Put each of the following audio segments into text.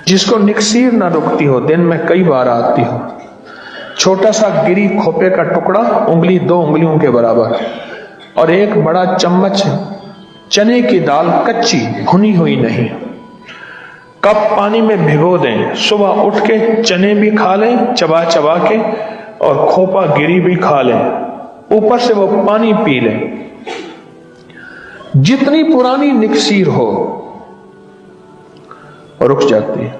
جس کو نکسیر نہ رکتی ہو، دن میں کئی بار آتی ہو، چھوٹا سا گری کھوپے کا ٹکڑا انگلی 2 انگلیوں کے برابر، اور ایک بڑا چمچ چنے کی دال کچی بھنی ہوئی نہیں، کپ پانی میں بھگو دیں، صبح اٹھ کے چنے بھی کھا لیں چبا چبا کے، اور کھوپا گری بھی کھا لیں، اوپر سے وہ پانی پی لیں۔ جتنی پرانی نکسیر ہو رک جاتی ہے،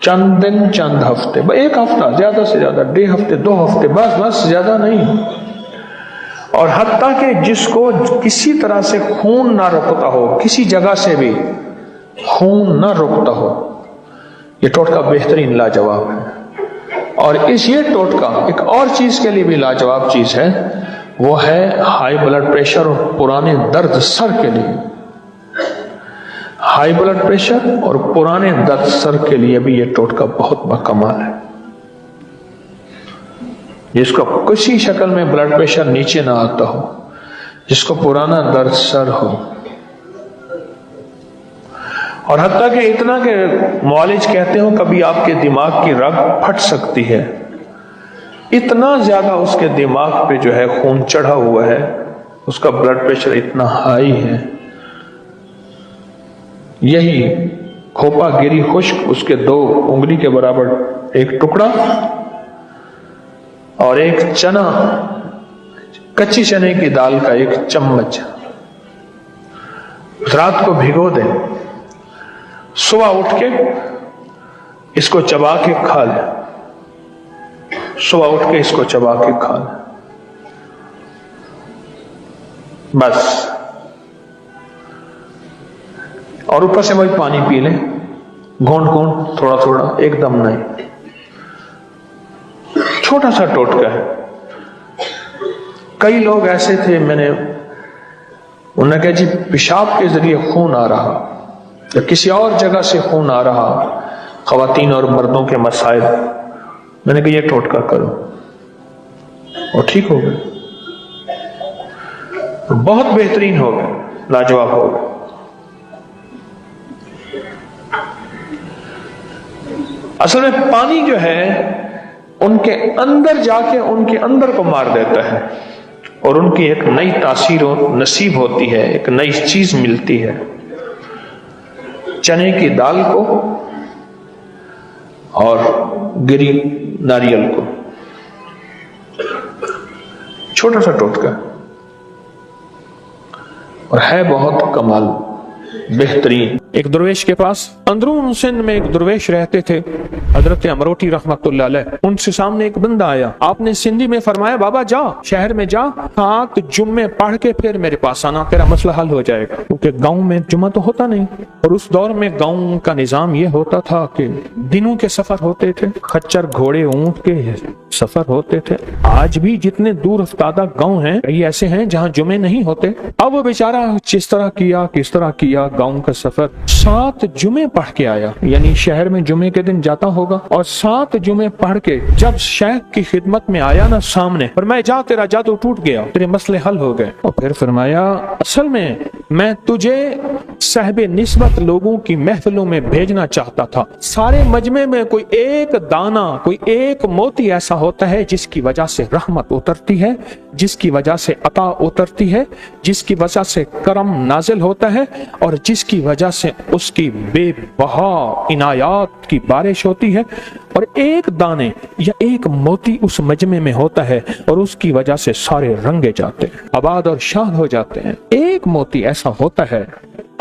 چند دن چند ہفتے، ایک ہفتہ زیادہ سے زیادہ، 1.5 ہفتے 2 ہفتے، بس زیادہ نہیں۔ اور حتیٰ کہ جس کو کسی طرح سے خون نہ رکتا ہو، کسی جگہ سے بھی خون نہ رکتا ہو، یہ ٹوٹکا بہترین لاجواب ہے۔ اور یہ ٹوٹکا ایک اور چیز کے لیے بھی لاجواب چیز ہے، وہ ہے ہائی بلڈ پریشر اور پرانے درد سر کے لیے۔ ہائی بلڈ پریشر اور پرانے درد سر کے لیے بھی یہ ٹوٹکا بہت بکمال ہے۔ جس کو کسی شکل میں بلڈ پریشر نیچے نہ آتا ہو، جس کو پرانا درد سر ہو، اور حتیٰ کہ اتنا کہ معالج کہتے ہو کبھی آپ کے دماغ کی رگ پھٹ سکتی ہے، اتنا زیادہ اس کے دماغ پہ جو ہے خون چڑھا ہوا ہے، اس کا بلڈ پریشر اتنا ہائی ہے، یہی کھوپا گری خشک، اس کے 2 انگلی کے برابر ایک ٹکڑا اور ایک چنا، کچی چنے کی دال کا 1 چمچ رات کو بھگو دیں، صبح اٹھ کے اس کو چبا کے کھا لیں، صبح اٹھ کے اس کو چبا کے کھا لیں، بس۔ اور اوپر سے وہی پانی پی لیں، گھونٹ گھونٹ، تھوڑا تھوڑا، ایک دم نہیں۔ چھوٹا سا ٹوٹکا ہے۔ کئی لوگ ایسے تھے، میں نے انہوں نے کہا جی پیشاب کے ذریعے خون آ رہا یا کسی اور جگہ سے خون آ رہا، خواتین اور مردوں کے مسائل، میں نے کہا یہ ٹوٹکا کرو، اور ٹھیک ہو گئے، بہت بہترین ہو گئے، لاجواب ہو گئے۔ اصل میں پانی جو ہے ان کے اندر جا کے ان کے اندر کو مار دیتا ہے، اور ان کی ایک نئی تاثیر نصیب ہوتی ہے، ایک نئی چیز ملتی ہے۔ چنے کی دال کو اور گری ناریل کو، چھوٹا سا ٹوٹکا اور ہے بہت کمال، بہترین۔ ایک درویش کے پاس اندرون سندھ میں ایک درویش رہتے تھے، حضرت امروٹی رحمت اللہ علیہ۔ ان سے سامنے ایک بندہ آیا، آپ نے سندھی میں فرمایا بابا جا شہر میں جا 7 جمعے پڑھ کے پھر میرے پاس آنا، تیرا مسئلہ حل ہو جائے گا، کیونکہ گاؤں میں جمعہ تو ہوتا نہیں، اور اس دور میں گاؤں کا نظام یہ ہوتا تھا کہ دنوں کے سفر ہوتے تھے، خچر گھوڑے اونٹ کے سفر ہوتے تھے۔ آج بھی جتنے دور افتادہ گاؤں ہیں کئی ایسے ہیں جہاں جمعے نہیں ہوتے۔ اب وہ بیچارہ کس طرح کیا گاؤں کا سفر، 7 جمعے پڑھ کے آیا، یعنی شہر میں جمعے کے دن جاتا ہوگا، اور 7 جمعے پڑھ کے جب شیخ کی خدمت میں آیا نا سامنے، فرمایا جا تیرا جادو ٹوٹ گیا، تیرے مسئلے حل ہو گئے۔ اور پھر فرمایا اصل میں تجھے صاحب نسبت لوگوں کی محفلوں میں بھیجنا چاہتا تھا، سارے مجمع میں کوئی ایک دانہ، کوئی ایک موتی ایسا ہوتا ہے جس کی وجہ سے رحمت اترتی ہے، جس کی وجہ سے عطا اترتی ہے، جس کی وجہ سے کرم نازل ہوتا ہے، اور جس کی وجہ سے اس کی بے بہا عنایات کی بارش ہوتی ہے، اور ایک دانے یا ایک موتی اس مجمع میں ہوتا ہے اور اس کی وجہ سے سارے رنگے جاتے ہیں، آباد اور شاد ہو جاتے ہیں۔ ایک موتی ایسا ہوتا ہے،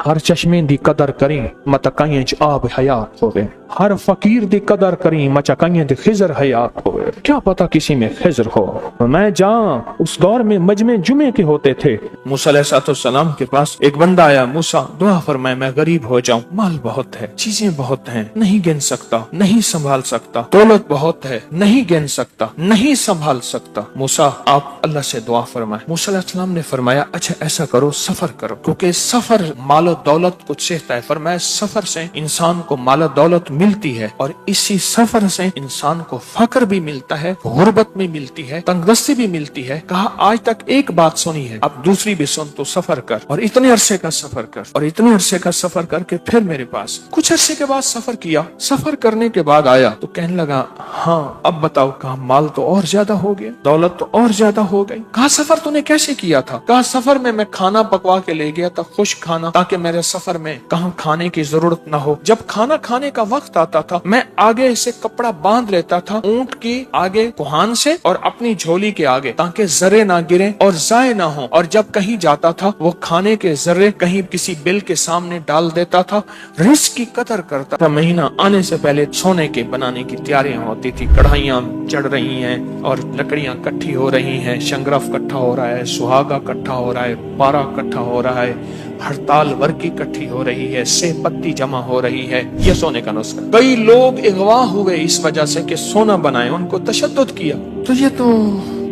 ہر چشمے دی قدر کریں متکائیں آب حیات ہوئے، ہر فقیر دی قدر کریں مچکائیں دی خضر حیات ہوئے۔ کیا پتا کسی میں خضر ہو۔ میں جاں اس دور میں مجمع جمعے کے ہوتے تھے، موسیٰ علیہ السلام کے پاس ایک بندہ آیا، موسیٰ دعا فرمائے میں غریب ہو جاؤں، مال بہت ہے، چیزیں بہت ہیں، نہیں گن سکتا، نہیں سنبھال سکتا۔ सकता, दौलत बहुत है, नहीं गिन सकता, नहीं संभाल सकता। मूसा आप अल्लाह से दुआ फरमाए। मूसा अलैहिस्सलाम ने फरमाया अच्छा ऐसा करो, सफर करो, क्योंकि सफर मालो दौलत को सेहता है। फरमाया सफर से इंसान को मालो दौलत मिलती है और इसी सफर से इंसान को फक्र भी मिलता है, गुर्बत भी मिलती है, तंगदस्ती भी मिलती है। कहा आज तक एक बात सुनी है, अब दूसरी भी सुन, तो सफर कर और इतने अरसे का सफर कर और इतने अरसे का सफर करके फिर मेरे पास। कुछ अरसे के बाद सफर किया, सफर करने के बाद आया तो कहने लगा हाँ अब बताओ, कहा माल तो और ज्यादा हो गया, दौलत तो और ज्यादा हो गई। कहा सफर तूने कैसे किया था? कहा सफर में मैं खाना पकवा के ले गया था, खुश खाना, ताकि मेरे सफर में कहाँ खाने की जरूरत ना हो। जब खाना खाने का वक्त आता था मैं आगे से कपड़ा बांध लेता था ऊंट की आगे कुहान से और अपनी झोली के आगे, ताकि जर्रे ना गिरे और जाए ना हो। और जब कहीं जाता था वो खाने के जर्रे कहीं किसी बिल के सामने डाल देता था, रिस्क की कदर करता था। महीना आने से पहले सोने के बनाने की तैयारियां होती थी, कढ़ाइयां चढ़ रही हैं और लकड़ियां इकट्ठी हो रही हैं, शंगरफ इकट्ठा हो रहा है, सुहागा इकट्ठा हो रहा है, पारा इकट्ठा हो रहा है, हड़ताल वर्की इकट्ठी हो रही है, सेब पत्ती जमा हो रही है। ये सोने का नुस्खा। कई लोग अगवा हुए इस वजह से कि सोना बनाए, उनको तशद्दुद किया। तो ये तो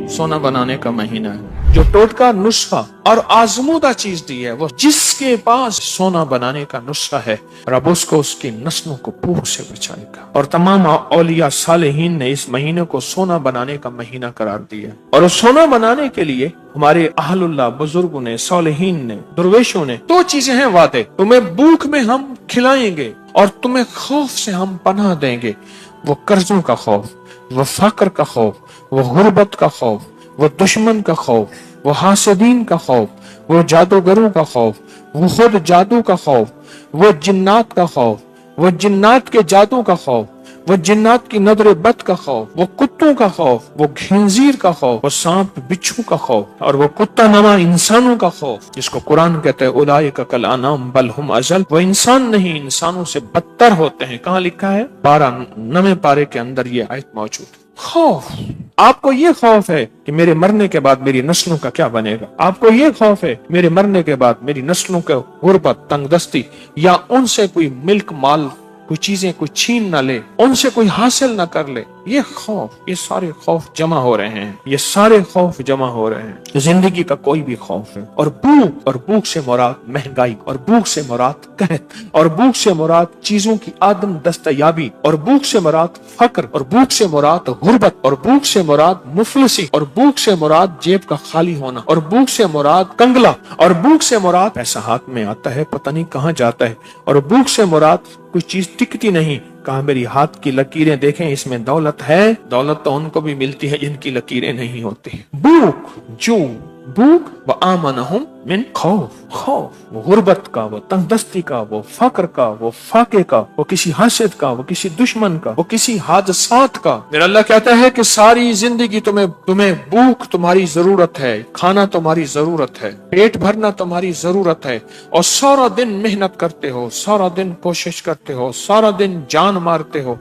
सोना बनाने का महीना है। जो टोटका नुस्खा और आजमूदा चीज दी है, वो जिसके पास सोना बनाने का नुस्खा है, रब उसको उसकी नस्लों को भूख से बचाएगा। और तमाम औलिया सालेहीन ने इस महीने को सोना बनाने का महीना करार दिया। और सोना बनाने के लिए हमारे अहलुल्लाह बुजुर्गों ने, सालेहीन ने, दुर्वेशों ने दो चीजें हैं वादे। तुम्हें भूख में हम खिलाएंगे और तुम्हें खौफ से हम पनाह देंगे। वो कर्जों का खौफ, वो फक्र का खौफ, वो गुर्बत का खौफ, वो दुश्मन का खौफ, वो हासिदीन का खौफ, वो जादूगरों का खौफ, वो खुद जादू का खौफ, वो जिन्नात का खौफ, वो जिन्नात के जादू का खौफ, वो जिन्नात की नजर बद का खौफ, वो कुत्तों का खौफ, वो खिंजीर का खौफ, वो सांप बिच्छू का खौफ और वो कुत्ता नमा इंसानों का खौफ, जिसको कुरान कहते हैं उलाइका कल अनाम बल हुम अजल। वो इंसान नहीं, इंसानों से बदतर होते हैं। कहाँ लिखा है? 12 पारे के अंदर ये आयत मौजूद। खौफ, आपको ये खौफ है कि मेरे मरने के बाद मेरी नस्लों का क्या बनेगा? आपको ये खौफ है मेरे मरने के बाद मेरी नस्लों के गुर्बत, तंगदस्ती या उनसे कोई मिल्क माल, कोई चीजें कोई छीन ना ले, उनसे कोई हासिल ना कर ले। ये खौफ, ये सारे खौफ जमा हो रहे हैं, ये सारे खौफ जमा हो रहे हैं। जिंदगी का कोई भी खौफ है। और भूख से मुराद महंगाई, और भूख से मुराद कहत, और भूख से मुराद चीजों की आदम दस्तयाबी, और भूख से मुराद फक्र, और भूख से मुराद गुर्बत, और भूख से मुराद मुफलिसी, और भूख से मुराद जेब का खाली होना, और भूख से मुराद कंगला, और भूख से मुराद पैसा हाथ में आता है पता नहीं कहाँ जाता है, और भूख से मुराद कोई चीज टिकती नहीं। कहा मेरी हाथ की लकीरें देखें, इसमें दौलत है। दौलत तो उनको भी मिलती है जिनकी लकीरें नहीं होती। भूख, जो भूख, व आमनहुम मिन खौफ, खौफ वो गुर्बत का, वो तंगदस्ती का, वो फक्र का, वो फाके का, वो किसी हासिद का, वो किसी दुश्मन का, वो किसी हादसात का। मेरा अल्लाह कहता है कि सारी जिंदगी तुम्हें भूख तुम्हारी जरूरत है, खाना तुम्हारी जरूरत है, पेट भरना तुम्हारी जरूरत है, और सारा दिन मेहनत करते हो, सारा दिन कोशिश करते हो, सारा दिन जान मारते हो,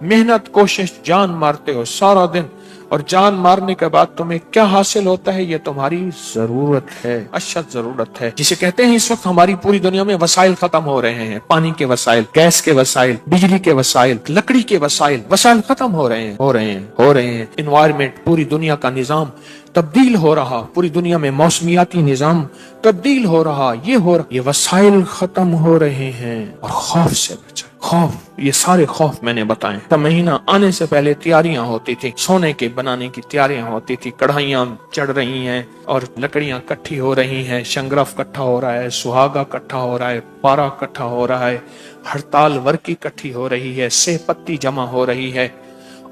मेहनत कोशिश जान मारते हो सारा दिन, और जान मारने के बाद तुम्हें क्या हासिल होता है? ये तुम्हारी जरूरत है, अशद जरूरत है, जिसे कहते हैं इस वक्त हमारी पूरी दुनिया में वसाइल खत्म हो रहे हैं। पानी के वसाइल, गैस के वसाइल, बिजली के वसाइल, लकड़ी के वसाइल खत्म हो रहे हैं। एनवायरमेंट, पूरी दुनिया का निजाम तब्दील हो रहा, पूरी दुनिया में मौसमियाती निजाम तब्दील हो रहा, ये वसाइल खत्म हो रहे हैं। और खौफ से बचा, खौफ, ये सारे खौफ मैंने बताए। तब महीना आने से पहले तैयारियां होती थी, सोने के बनाने की तैयारियां होती थी, कढ़ाइयां चढ़ रही हैं और लकड़ियां इकट्ठी हो रही हैं, शंगरफ इकट्ठा हो रहा है, सुहागा इकट्ठा हो रहा है, पारा इकट्ठा हो रहा है, हड़ताल वर्की इकट्ठी हो रही है, सेब पत्ती जमा हो रही है,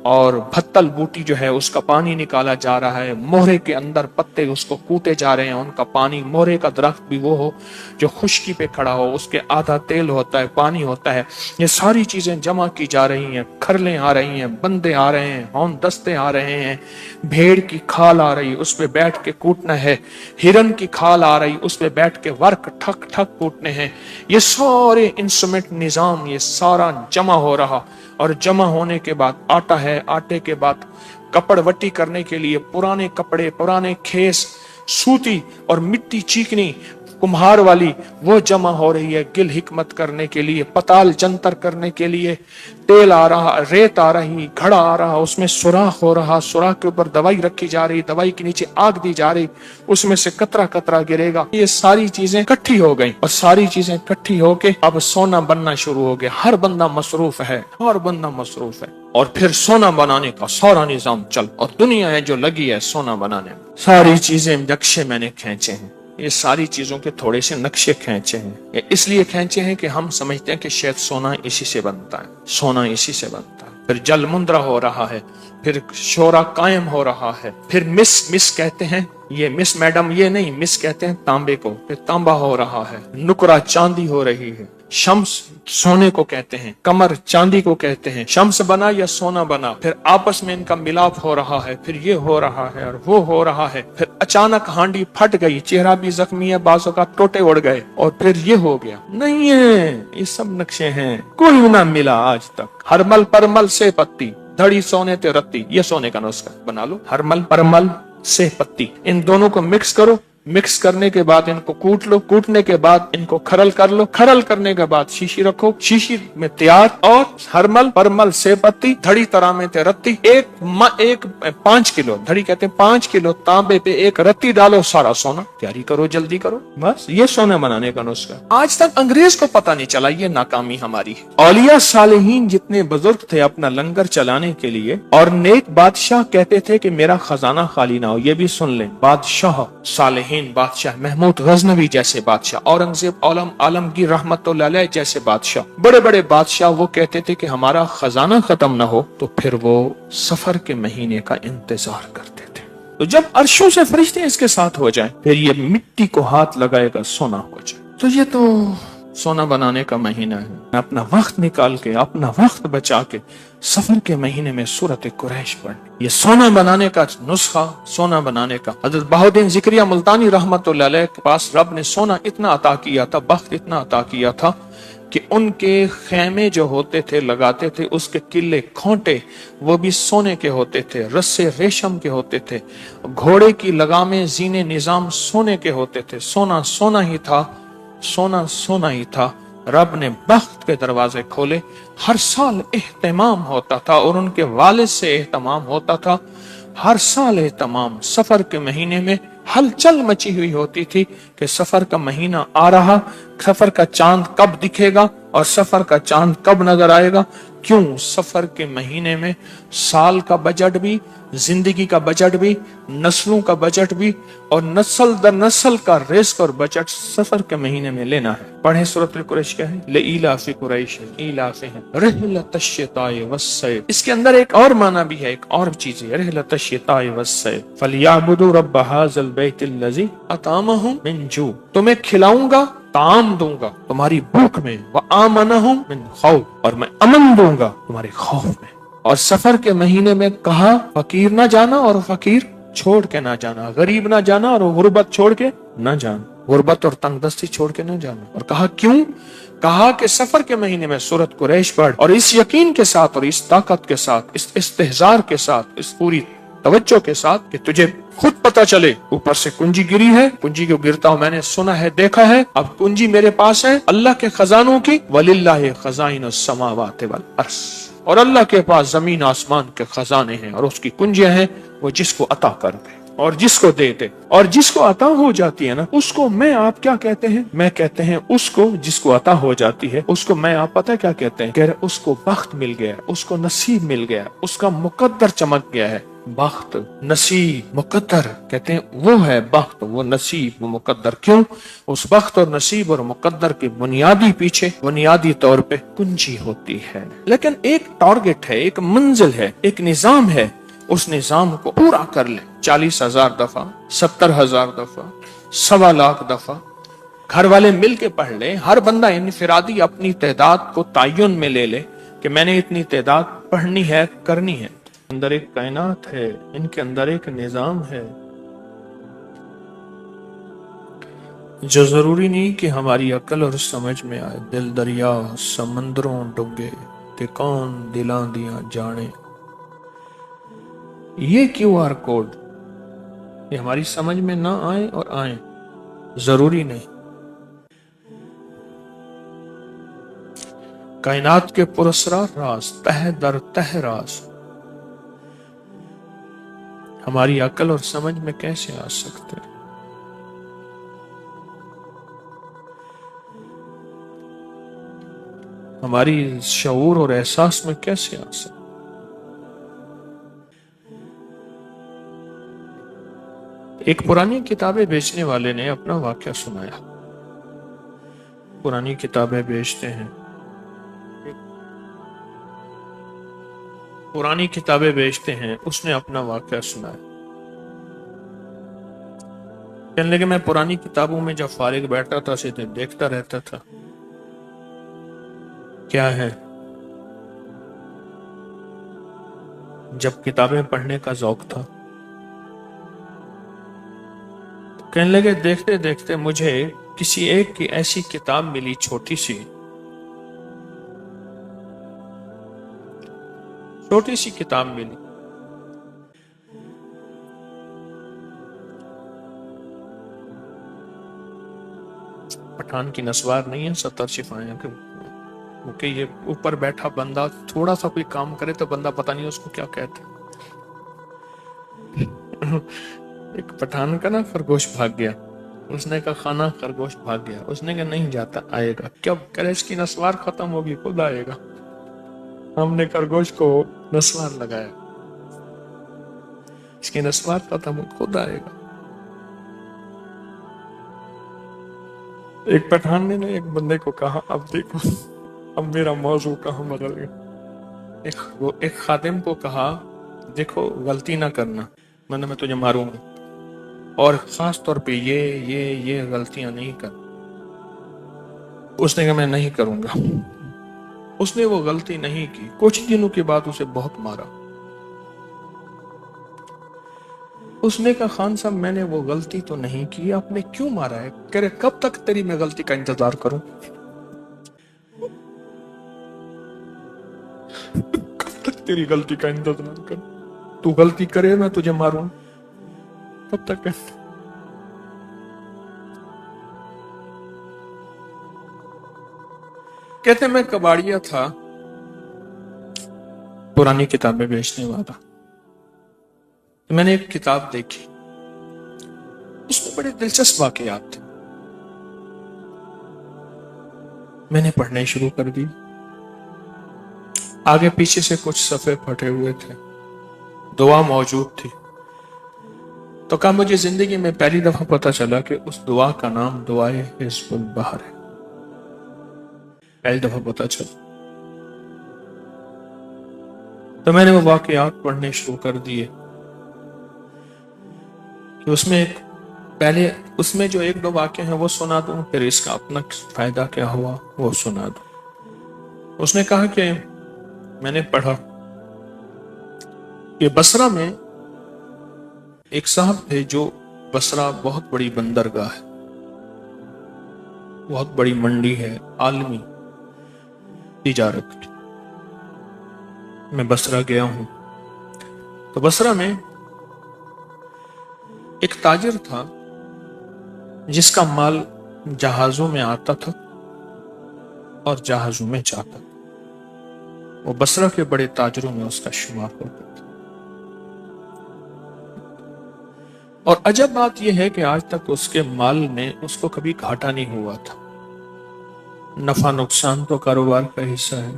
और भत्तल बूटी जो है उसका पानी निकाला जा रहा है, मोहरे के अंदर पत्ते उसको कूटे जा रहे हैं, उनका पानी, मोहरे का दरख्त भी वो हो जो खुश्की पे खड़ा हो, उसके आधा तेल होता है, पानी होता है। ये सारी चीजें जमा की जा रही हैं, खरलें आ रही हैं, बंदे आ रहे हैं, हौन दस्ते आ रहे हैं, भेड़ की खाल आ रही, उस पे बैठ के कूटना है, हिरन की खाल आ रही, उस पे बैठ के वर्क ठक ठक कूटने हैं। ये सारे इंस्ट्रूमेंट निजाम, ये सारा जमा हो रहा, और जमा होने के बाद आटा है, आटे के बाद कपड़वट्टी करने के लिए पुराने कपड़े, पुराने खेस, सूती और मिट्टी चीकनी, कुम्हार वाली वो जमा हो रही है गिल हिकमत करने के लिए, पताल जंतर करने के लिए। तेल आ रहा, रेत आ रही, घड़ा आ रहा, उसमें सुराख हो रहा, सुराख के ऊपर दवाई रखी जा रही, दवाई के नीचे आग दी जा रही, उसमें से कतरा कतरा गिरेगा। ये सारी चीजें इकट्ठी हो गई और सारी चीजें इकट्ठी होके अब सोना बनना शुरू हो गया। हर बंदा मसरूफ है, हर बंदा मसरूफ है। और फिर सोना बनाने का सारा निजाम चल, और दुनिया है जो लगी है सोना बनाने में। सारी चीजें नक्शे मैंने खींचे हैं, ये सारी चीजों के थोड़े से नक्शे खींचे हैं। ये इसलिए खींचे हैं कि हम समझते हैं कि शायद सोना इसी से बनता है, सोना इसी से बनता है। फिर जल मुंद्रा हो रहा है, फिर शोरा कायम हो रहा है, फिर मिस कहते हैं, ये मिस मैडम ये नहीं, मिस कहते हैं तांबे को, फिर तांबा हो रहा है, नुकरा चांदी हो रही है, शम्स सोने को कहते हैं, कमर चांदी को कहते हैं। शम्स बना या सोना बना, फिर आपस में इनका मिलाप हो रहा है, फिर ये हो रहा है और वो हो रहा है। फिर अचानक हांडी फट गई, चेहरा भी जख्मी है, बाजों का टोटे उड़ गए, और फिर ये हो गया। नहीं है, ये सब नक्शे हैं, कोई ना मिला आज तक। हरमल परमल से पत्ती, धड़ी सोने ते रत्ती, ये सोने का नुस्खा बना लो। हरमल परमल से पत्ती, इन दोनों को मिक्स करो, मिक्स करने के बाद इनको कूट लो, कूटने के बाद इनको खरल कर लो, खरल करने के बाद शीशी रखो, शीशी में तैयार। और हरमल परमल से पत्ती, धड़ी तरा में ते रत्ती, एक 5 किलो, धड़ी कहते हैं 5 किलो तांबे पे एक रत्ती डालो, सारा सोना। तैयारी करो, जल्दी करो, बस ये सोना बनाने का नुस्खा। आज तक अंग्रेज को पता नहीं चला, ये नाकामी हमारी है। औलिया सालेहीन जितने बुजुर्ग थे अपना लंगर चलाने के लिए, और नेक बादशाह कहते थे कि मेरा खजाना खाली ना हो। ये भी सुन लें, बादशाह सालेहीन बादशाह, महमूद गजनवी जैसे बादशाह, औरंगजेब आलमगीर रहमतुल्लाह अलैह जैसे बादशाह, बड़े बड़े बादशाह, वो कहते थे कि हमारा खजाना खत्म ना हो तो फिर वो सफर के महीने का इंतजार करते थे। तो जब अर्शों से फरिश्ते इसके साथ हो जाए, फिर ये मिट्टी को हाथ लगाएगा, सोना हो जाए। तो ये तो सोना बनाने का महीना है। अपना वक्त निकाल के, अपना वक्त बचा के सफर के महीने में सूरत कुरैश पढ़नी, ये सोना बनाने का नुस्खा, सोना बनाने का। हजरत बहाउद्दीन ज़िक्रिया मुल्तानी रहमतुल्लाह अलैह के पास रब ने सोना इतना अता किया था, बख्त इतना अता किया था कि उनके खेमे जो होते थे, लगाते थे, उसके किले खोंटे वो भी सोने के होते थे, रस्से रेशम के होते थे, घोड़े की लगामें जीने निजाम सोने के होते थे। सोना सोना ही था, सोना सोना ही था। रब ने बख्त के दरवाजे खोले, हर साल एहतमाम होता था, और उनके वालिद से एहतमाम होता था। हर साल एहतमाम, सफर के महीने में हलचल मची हुई होती थी कि सफर का महीना आ रहा, सफर का चांद कब दिखेगा और सफर का चांद कब नजर आएगा। क्यों? सफर के महीने में साल का बजट भी, जिंदगी का बजट भी, नस्लों का बजट भी, और नस्ल दर नस्ल का रिस्क और बजट सफर के महीने में लेना है। पढ़े सूरत कुरैश क्या है, लेइलाफि कुरैश इलाफिहिम रिहलतश शिताए वस्सैफ। इसके अंदर एक और माना भी है, एक और चीज है, रिहलतश शिताए वस्सैफ फलियाबुदु रब्ब हाज़ल बैतिल्लज़ी अतामहुम मिन जू। तुम्हें खिलाऊंगा, ताम दूंगा तुम्हारी भूख में, व आमनहुम मिन खौफ, और मैं अमन दूंगा तुम्हारे खौफ में। और सफर के महीने में कहा फकीर ना जाना और फकीर छोड़ के ना जाना, गरीब ना जाना और गुर्बत छोड़ के ना जाना, गुर्बत और तंगदस्ती छोड़ के ना जाना। और कहा क्यों? कहा कि सफर के महीने में सूरत कुरैश पढ़, और इस यकीन के साथ और इस ताकत के साथ, इस इस्तेहजार के साथ, इस पूरी तवज्जो के साथ कि तुझे खुद पता चले ऊपर से कुंजी गिरी है, कुंजी को गिरता हूं मैंने सुना है, देखा है, अब कुंजी मेरे पास है अल्लाह के खजानों की। वलिल्लाहि खजाइनुस समावाति वल अर्श, और अल्लाह के पास जमीन आसमान के खजाने हैं और उसकी कुंजियां हैं, वो जिसको अता कर दे और जिसको दे दे। और जिसको अता हो जाती है ना, उसको मैं आप क्या कहते हैं? मैं कहते हैं उसको जिसको अता हो जाती है, उसको मैं आप पता है क्या कहते हैं? कह रहे उसको बख्त मिल गया, उसको नसीब मिल गया, उसका मुकद्दर चमक गया है। बख्त, नसीब, मुकद्दर कहते हैं वो है बख्त, वो नसीब, वो मुकद्दर। क्यों? उस बख्त और नसीब और मुकद्दर के बुनियादी पीछे, बुनियादी तौर पे कुंजी होती है। लेकिन एक टारगेट है, एक मंजिल है, एक निजाम है। उस निजाम को पूरा कर ले 40,000 दफा, 70,000 दफा, 1.25 लाख दफा, घर वाले मिल के पढ़ ले, हर बंदा इनफिरादी अपनी तादाद को तायुन में ले ले कि मैंने इतनी तादाद पढ़नी है, करनी है। अंदर एक कायनात है, इनके अंदर एक निजाम है जो जरूरी नहीं कि हमारी अकल और समझ में आए। दिल दरिया समंदरों डूंगे ते कौन दिलां दियां जाने। ये QR कोड ये हमारी समझ में ना आए और आए, जरूरी नहीं। کائنات کے پراسرار راز، تہ در تہ راز ہماری عقل اور سمجھ میں کیسے آ سکتے ہیں؟ ہماری شعور اور احساس میں کیسے آ سکتے؟ ایک پرانی کتابیں بیچنے والے نے اپنا واقعہ سنایا. پرانی کتابیں بیچتے ہیں، پرانی کتابیں بیچتے ہیں، اس نے اپنا واقعہ سنایا. کہنے لگے میں پرانی کتابوں میں جب فارغ بیٹھتا تھا اسے دیکھتا رہتا تھا. کیا ہے؟ جب کتابیں پڑھنے کا ذوق تھا. کہنے لگے دیکھتے دیکھتے مجھے کسی ایک کی ایسی کتاب ملی، چھوٹی سی کتاب ملی. پٹھان کی نسوار نہیں ہے 70 شفائیں، کیونکہ یہ اوپر بیٹھا بندہ تھوڑا سا کوئی کام کرے تو بندہ پتہ نہیں اس کو کیا کہتے. ایک پٹھان کا نا خرگوش بھاگ گیا. اس نے کہا خانہ خرگوش بھاگ گیا. اس نے کہا نہیں جاتا، آئے گا. کب کرے اس کی نسوار ختم ہوگی خود آئے گا. ہم نے خرگوش کو نسوار لگایا، اس کی نسوار ختم ہو خود آئے گا. ایک پٹھان نے ایک بندے کو کہا اب دیکھو اب میرا موضوع کہاں بدل گیا. ایک خادم کو کہا دیکھو غلطی نہ کرنا ورنہ میں تجھے ماروں گا، اور خاص طور پہ یہ غلطیاں نہیں کر. اس نے کہا میں نہیں کروں گا. اس نے وہ غلطی نہیں کی. کچھ دنوں کے بعد اسے بہت مارا. اس نے کہا خان صاحب میں نے وہ غلطی تو نہیں کی، آپ نے کیوں مارا ہے؟ کہہ رہے کب تک تیری میں غلطی کا انتظار کروں؟ کب تک تیری غلطی کا انتظار کروں؟ تو غلطی کرے میں تجھے ماروں کب تک؟ کہتے میں کباڑیا تھا، پرانی کتابیں بیچنے والا. میں نے ایک کتاب دیکھی، اس میں بڑے دلچسپ واقعات تھے. میں نے پڑھنے شروع کر دی. آگے پیچھے سے کچھ صفحے پھٹے ہوئے تھے، دعا موجود تھی. تو کہا مجھے زندگی میں پہلی دفعہ پتا چلا کہ اس دعا کا نام دعائے حزب البحر ہے. پہلی دفعہ پتا چلا. تو میں نے وہ واقعات پڑھنے شروع کر دیے کہ اس میں جو ایک دو واقعے ہیں وہ سنا دوں، پھر اس کا اپنا فائدہ کیا ہوا وہ سنا دوں. اس نے کہا کہ میں نے پڑھا کہ بصرہ میں ایک صاحب تھے جو بصرہ بہت بڑی بندرگاہ ہے، بہت بڑی منڈی ہے، عالمی تجارت کی. میں بصرہ گیا ہوں تو بصرہ میں ایک تاجر تھا جس کا مال جہازوں میں آتا تھا اور جہازوں میں جاتا تھا. وہ بصرہ کے بڑے تاجروں میں اس کا شمار ہوتا تھا. اور عجب بات یہ ہے کہ آج تک اس کے مال میں اس کو کبھی گھاٹا نہیں ہوا تھا. نفع نقصان تو کاروبار کا حصہ ہے،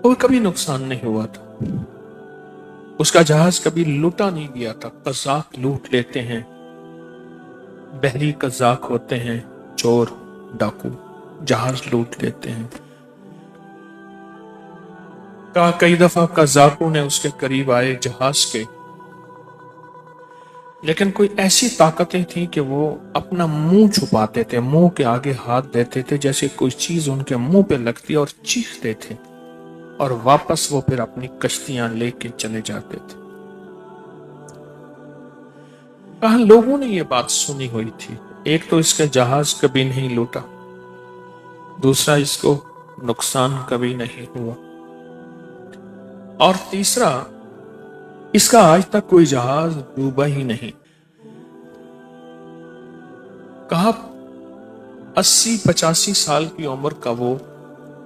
اور کبھی نقصان نہیں ہوا تھا. اس کا جہاز کبھی لوٹا نہیں گیا تھا. قزاق لوٹ لیتے ہیں، بحری قزاق ہوتے ہیں، چور ڈاکو جہاز لوٹ لیتے ہیں. کہا کئی دفعہ قزاقوں نے اس کے قریب آئے جہاز کے، لیکن کوئی ایسی طاقتیں تھیں کہ وہ اپنا منہ چھپاتے تھے، منہ کے آگے ہاتھ دیتے تھے جیسے کوئی چیز ان کے منہ پہ لگتی اور چیختے تھے، اور واپس وہ پھر اپنی کشتیاں لے کے چلے جاتے تھے. کہاں لوگوں نے یہ بات سنی ہوئی تھی. ایک تو اس کا جہاز کبھی نہیں لوٹا، دوسرا اس کو نقصان کبھی نہیں ہوا، اور تیسرا اس کا آج تک کوئی جہاز ڈوبا ہی نہیں. کہا 80-85 سال کی عمر کا وہ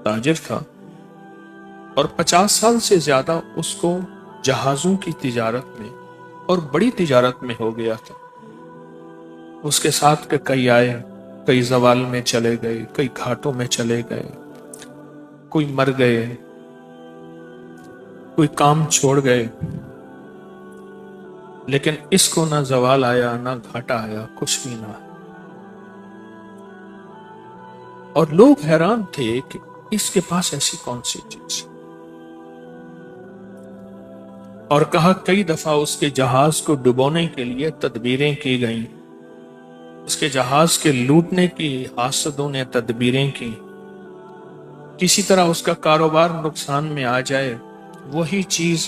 تاجر تھا اور 50 سال سے زیادہ اس کو جہازوں کی تجارت میں اور بڑی تجارت میں ہو گیا تھا۔ اس کے ساتھ کئی آئے، کئی زوال میں چلے گئے، کئی گھاٹوں میں چلے گئے، کوئی مر گئے، کوئی کام چھوڑ گئے، لیکن اس کو نہ زوال آیا نہ گھاٹا آیا، کچھ بھی نہ۔ اور لوگ حیران تھے کہ اس کے پاس ایسی کون سی چیز، اور کہا کئی دفعہ اس کے جہاز کو ڈبونے کے لیے تدبیریں کی گئیں، اس کے جہاز کے لوٹنے کی حاسدوں نے تدبیریں کی، کسی طرح اس کا کاروبار نقصان میں آ جائے، وہی چیز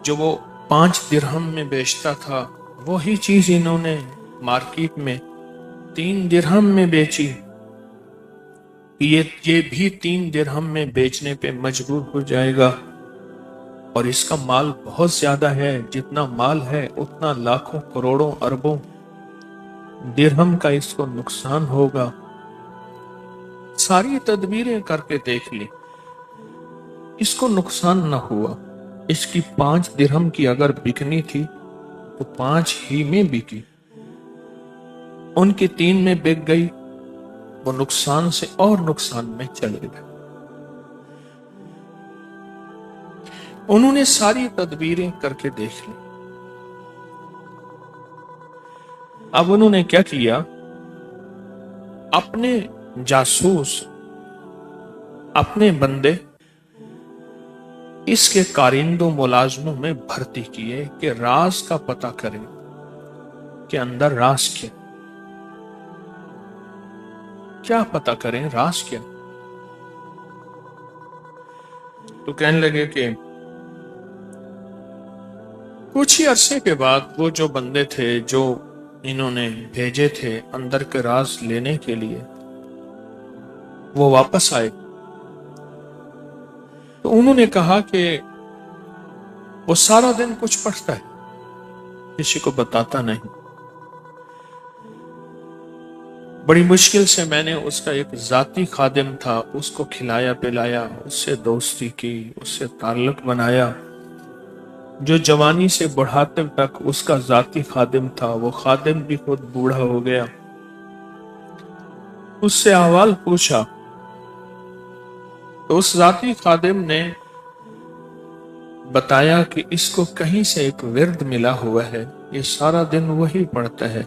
جو وہ 5 درہم میں بیچتا تھا وہی چیز انہوں نے مارکیٹ میں 3 درہم میں بیچی، یہ بھی 3 درہم میں بیچنے پہ مجبور ہو جائے گا، اور اس کا مال بہت زیادہ ہے، جتنا مال ہے اتنا لاکھوں کروڑوں اربوں درہم کا اس کو نقصان ہوگا۔ ساری تدبیریں کر کے دیکھ لی، اس کو نقصان نہ ہوا۔ اس کی 5 درہم کی اگر بکنی تھی تو 5 ہی میں بکی، ان کی 3 میں بک گئی، وہ نقصان سے اور نقصان میں چلے گئے۔ انہوں نے ساری تدبیریں کر کے دیکھ لی۔ اب انہوں نے کیا کیا، اپنے جاسوس، اپنے بندے اس کے کارندوں ملازموں میں بھرتی کیے کہ راز کا پتہ کریں کہ اندر راز کیا پتہ کریں، راز کیا۔ تو کہنے لگے کہ کچھ ہی عرصے کے بعد وہ جو بندے تھے جو انہوں نے بھیجے تھے اندر کے راز لینے کے لیے، وہ واپس آئے۔ تو انہوں نے کہا کہ وہ سارا دن کچھ پڑھتا ہے، کسی کو بتاتا نہیں۔ بڑی مشکل سے میں نے اس کا ایک ذاتی خادم تھا، اس کو کھلایا پلایا، اس سے دوستی کی، اس سے تعلق بنایا، جو جوانی سے بڑھاتے تک اس کا ذاتی خادم تھا، وہ خادم بھی خود بوڑھا ہو گیا۔ اس سے احوال پوچھا تو اس ذاتی خادم نے بتایا کہ اس کو کہیں سے ایک ورد ملا ہوا ہے، یہ سارا دن وہی پڑھتا ہے،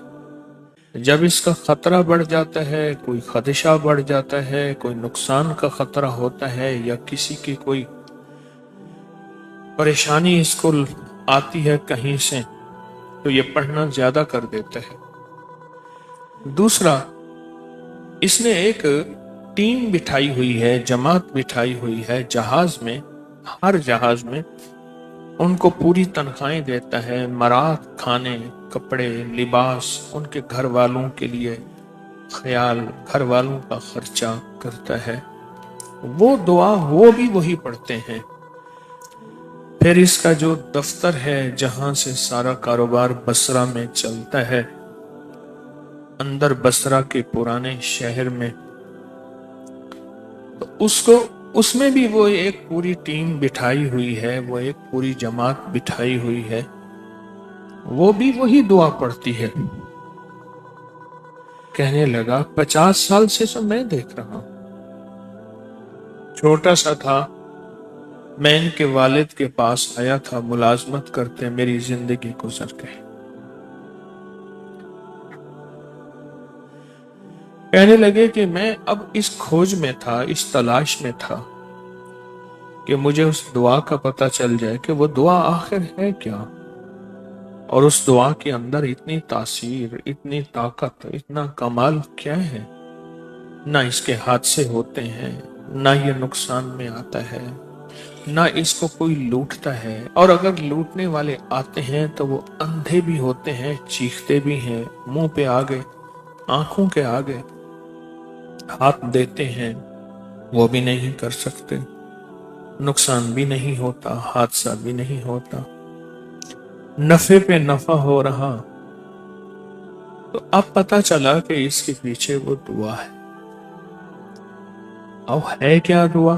جب اس کا خطرہ بڑھ جاتا ہے، کوئی خدشہ بڑھ جاتا ہے، کوئی نقصان کا خطرہ ہوتا ہے یا کسی کی کوئی پریشانی اس کو آتی ہے کہیں سے، تو یہ پڑھنا زیادہ کر دیتا ہے۔ دوسرا، اس نے ایک ٹیم بٹھائی ہوئی ہے، جماعت بٹھائی ہوئی ہے جہاز میں، ہر جہاز میں ان کو پوری تنخواہیں دیتا ہے، مراد، کھانے، کپڑے، لباس، ان کے گھر والوں کے لیے خیال، گھر والوں کا خرچہ کرتا ہے۔ وہ دعا وہ بھی وہی پڑھتے ہیں۔ پھر اس کا جو دفتر ہے جہاں سے سارا کاروبار بصرہ میں چلتا ہے، اندر بصرہ کے پرانے شہر میں، تو اس میں بھی وہ ایک پوری ٹیم بٹھائی ہوئی ہے، وہ ایک پوری جماعت بٹھائی ہوئی ہے، وہ بھی وہی دعا پڑھتی ہے۔ کہنے لگا 50 سال سے تو میں دیکھ رہا ہوں، چھوٹا سا تھا، میں ان کے والد کے پاس آیا تھا، ملازمت کرتے میری زندگی گزر گئی۔ کہنے لگے کہ میں اب اس کھوج میں تھا، اس تلاش میں تھا کہ مجھے اس دعا کا پتہ چل جائے کہ وہ دعا آخر ہے کیا، اور اس دعا کے اندر اتنی تاثیر، اتنی طاقت، اتنا کمال کیا ہے۔ نہ اس کے حادثے ہوتے ہیں، نہ یہ نقصان میں آتا ہے، نہ اس کو کوئی لوٹتا ہے، اور اگر لوٹنے والے آتے ہیں تو وہ اندھے بھی ہوتے ہیں، چیختے بھی ہیں، منہ پہ آگے، آنکھوں کے آگے ہاتھ دیتے ہیں، وہ بھی نہیں کر سکتے، نقصان بھی نہیں ہوتا، حادثہ بھی نہیں ہوتا، نفع پہ نفع ہو رہا۔ تو اب پتہ چلا کہ اس کے پیچھے وہ دعا ہے۔ اب ہے کیا دعا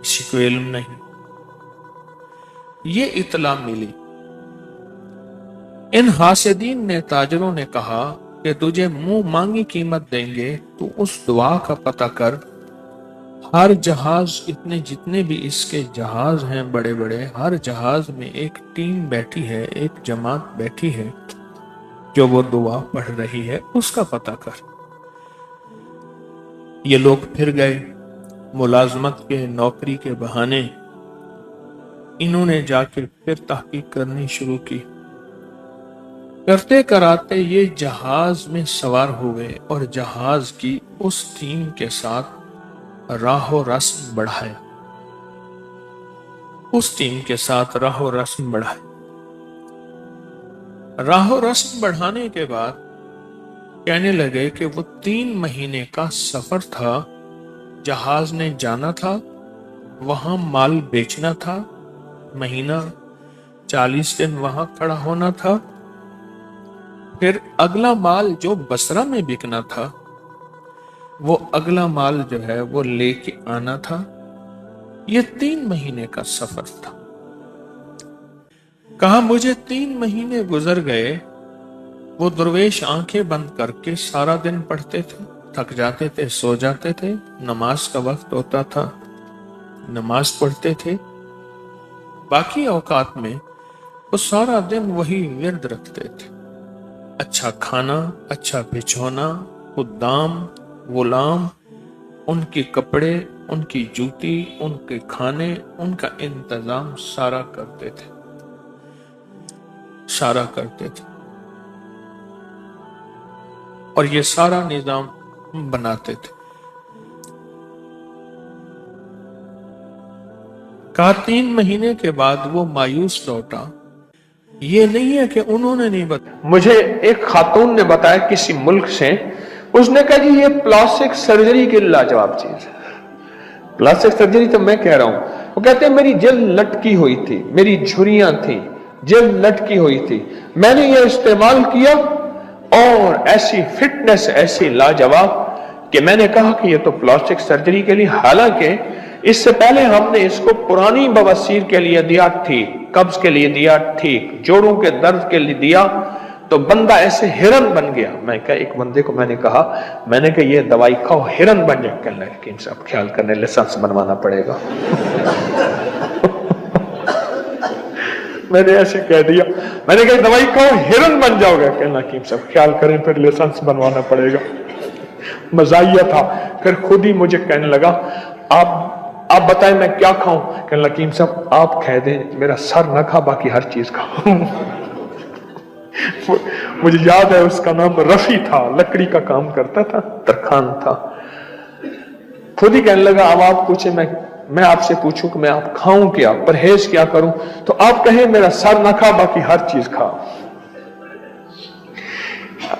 کسی کو علم نہیں. یہ اطلاع ملی. ان حاسدین نے تاجروں نے کہا کہ تجھے منہ مانگی قیمت دیں گے، تو اس دعا کا پتہ کر. ہر جہاز جتنے بھی اس کے جہاز ہیں بڑے بڑے، ہر جہاز میں ایک ٹیم بیٹھی ہے، ایک جماعت بیٹھی ہے جو وہ دعا پڑھ رہی ہے، اس کا پتہ کر. یہ لوگ پھر گئے ملازمت کے، نوکری کے بہانے. انہوں نے جا کے پھر تحقیق کرنی شروع کی. کرتے کراتے یہ جہاز میں سوار ہو گئے اور جہاز کی اس ٹیم کے ساتھ راہ و رسم بڑھایا. اس ٹیم کے ساتھ راہ و رسم بڑھایا. راہ و رسم بڑھانے کے بعد کہنے لگے کہ وہ 3 مہینے کا سفر تھا. جہاز نے جانا تھا، وہاں مال بیچنا تھا، مہینہ 40 دن وہاں کھڑا ہونا تھا، پھر اگلا مال جو بصرہ میں بکنا تھا وہ اگلا مال جو ہے وہ لے کے آنا تھا. یہ 3 مہینے کا سفر تھا. کہا مجھے 3 مہینے گزر گئے. وہ درویش آنکھیں بند کر کے سارا دن پڑھتے تھے، تھک جاتے تھے، سو جاتے تھے. نماز کا وقت ہوتا تھا، نماز پڑھتے تھے. باقی اوقات میں وہ سارا دن وہی ورد رکھتے تھے. اچھا کھانا، اچھا بچھونا، خدام، غلام، ان کے کپڑے، ان کی جوتی، ان کے کھانے، ان کا انتظام سارا کرتے تھے. سارا کرتے تھے اور یہ سارا نظام بناتے تھے. کہا 3 مہینے کے بعد وہ مایوس لوٹا. یہ نہیں ہے کہ انہوں نے نہیں بتایا. مجھے ایک خاتون نے بتایا کسی ملک سے، اس نے کہا جی یہ پلاسٹک سرجری کی لاجواب چیز ہے. پلاسٹک سرجری تو میں کہہ رہا ہوں. وہ کہتے ہیں میری جلد لٹکی ہوئی تھی، میری جھریاں تھیں، جلد لٹکی ہوئی تھی، میں نے یہ استعمال کیا اور ایسی فٹنس، ایسی لاجواب کہ میں نے کہا کہ یہ تو پلاسٹک سرجری کے لیے. حالانکہ اس سے پہلے ہم نے اس کو پرانی بواسیر کے لیے دیا ٹھیک، قبض کے لیے دیا ٹھیک، جوڑوں کے درد کے لیے دیا، تو بندہ ایسے ہرن بن گیا. میں کہا ایک بندے کو میں نے کہا کہ یہ دوائی کھاؤ ہرن بن جائے. کہنے لگا کہ ان سب خیال کرنے لائسنس بنوانا پڑے گا. میں نے ایسے کہہ دیا، میں نے کہا دوائی کھاؤ ہرن بن جاؤ گے. کہنا کہ سب خیال کریں پھر لائسنس بنوانا پڑے گا. مزاحیہ تھا. پھر خود ہی مجھے کہنے لگا آپ بتائیں میں کیا کھاؤں. کہنے لگا صاحب آپ کہہ دیں میرا سر نہ کھا، باقی ہر چیز کھاؤں. مجھے یاد ہے اس کا نام رفیع تھا، لکڑی کا کام کرتا تھا، ترخان تھا. خود ہی کہنے لگا اب آپ پوچھیں میں آپ سے پوچھوں کہ میں آپ کھاؤں کیا، پرہیز کیا کروں، تو آپ کہیں میرا سر نہ کھا باقی ہر چیز کھا.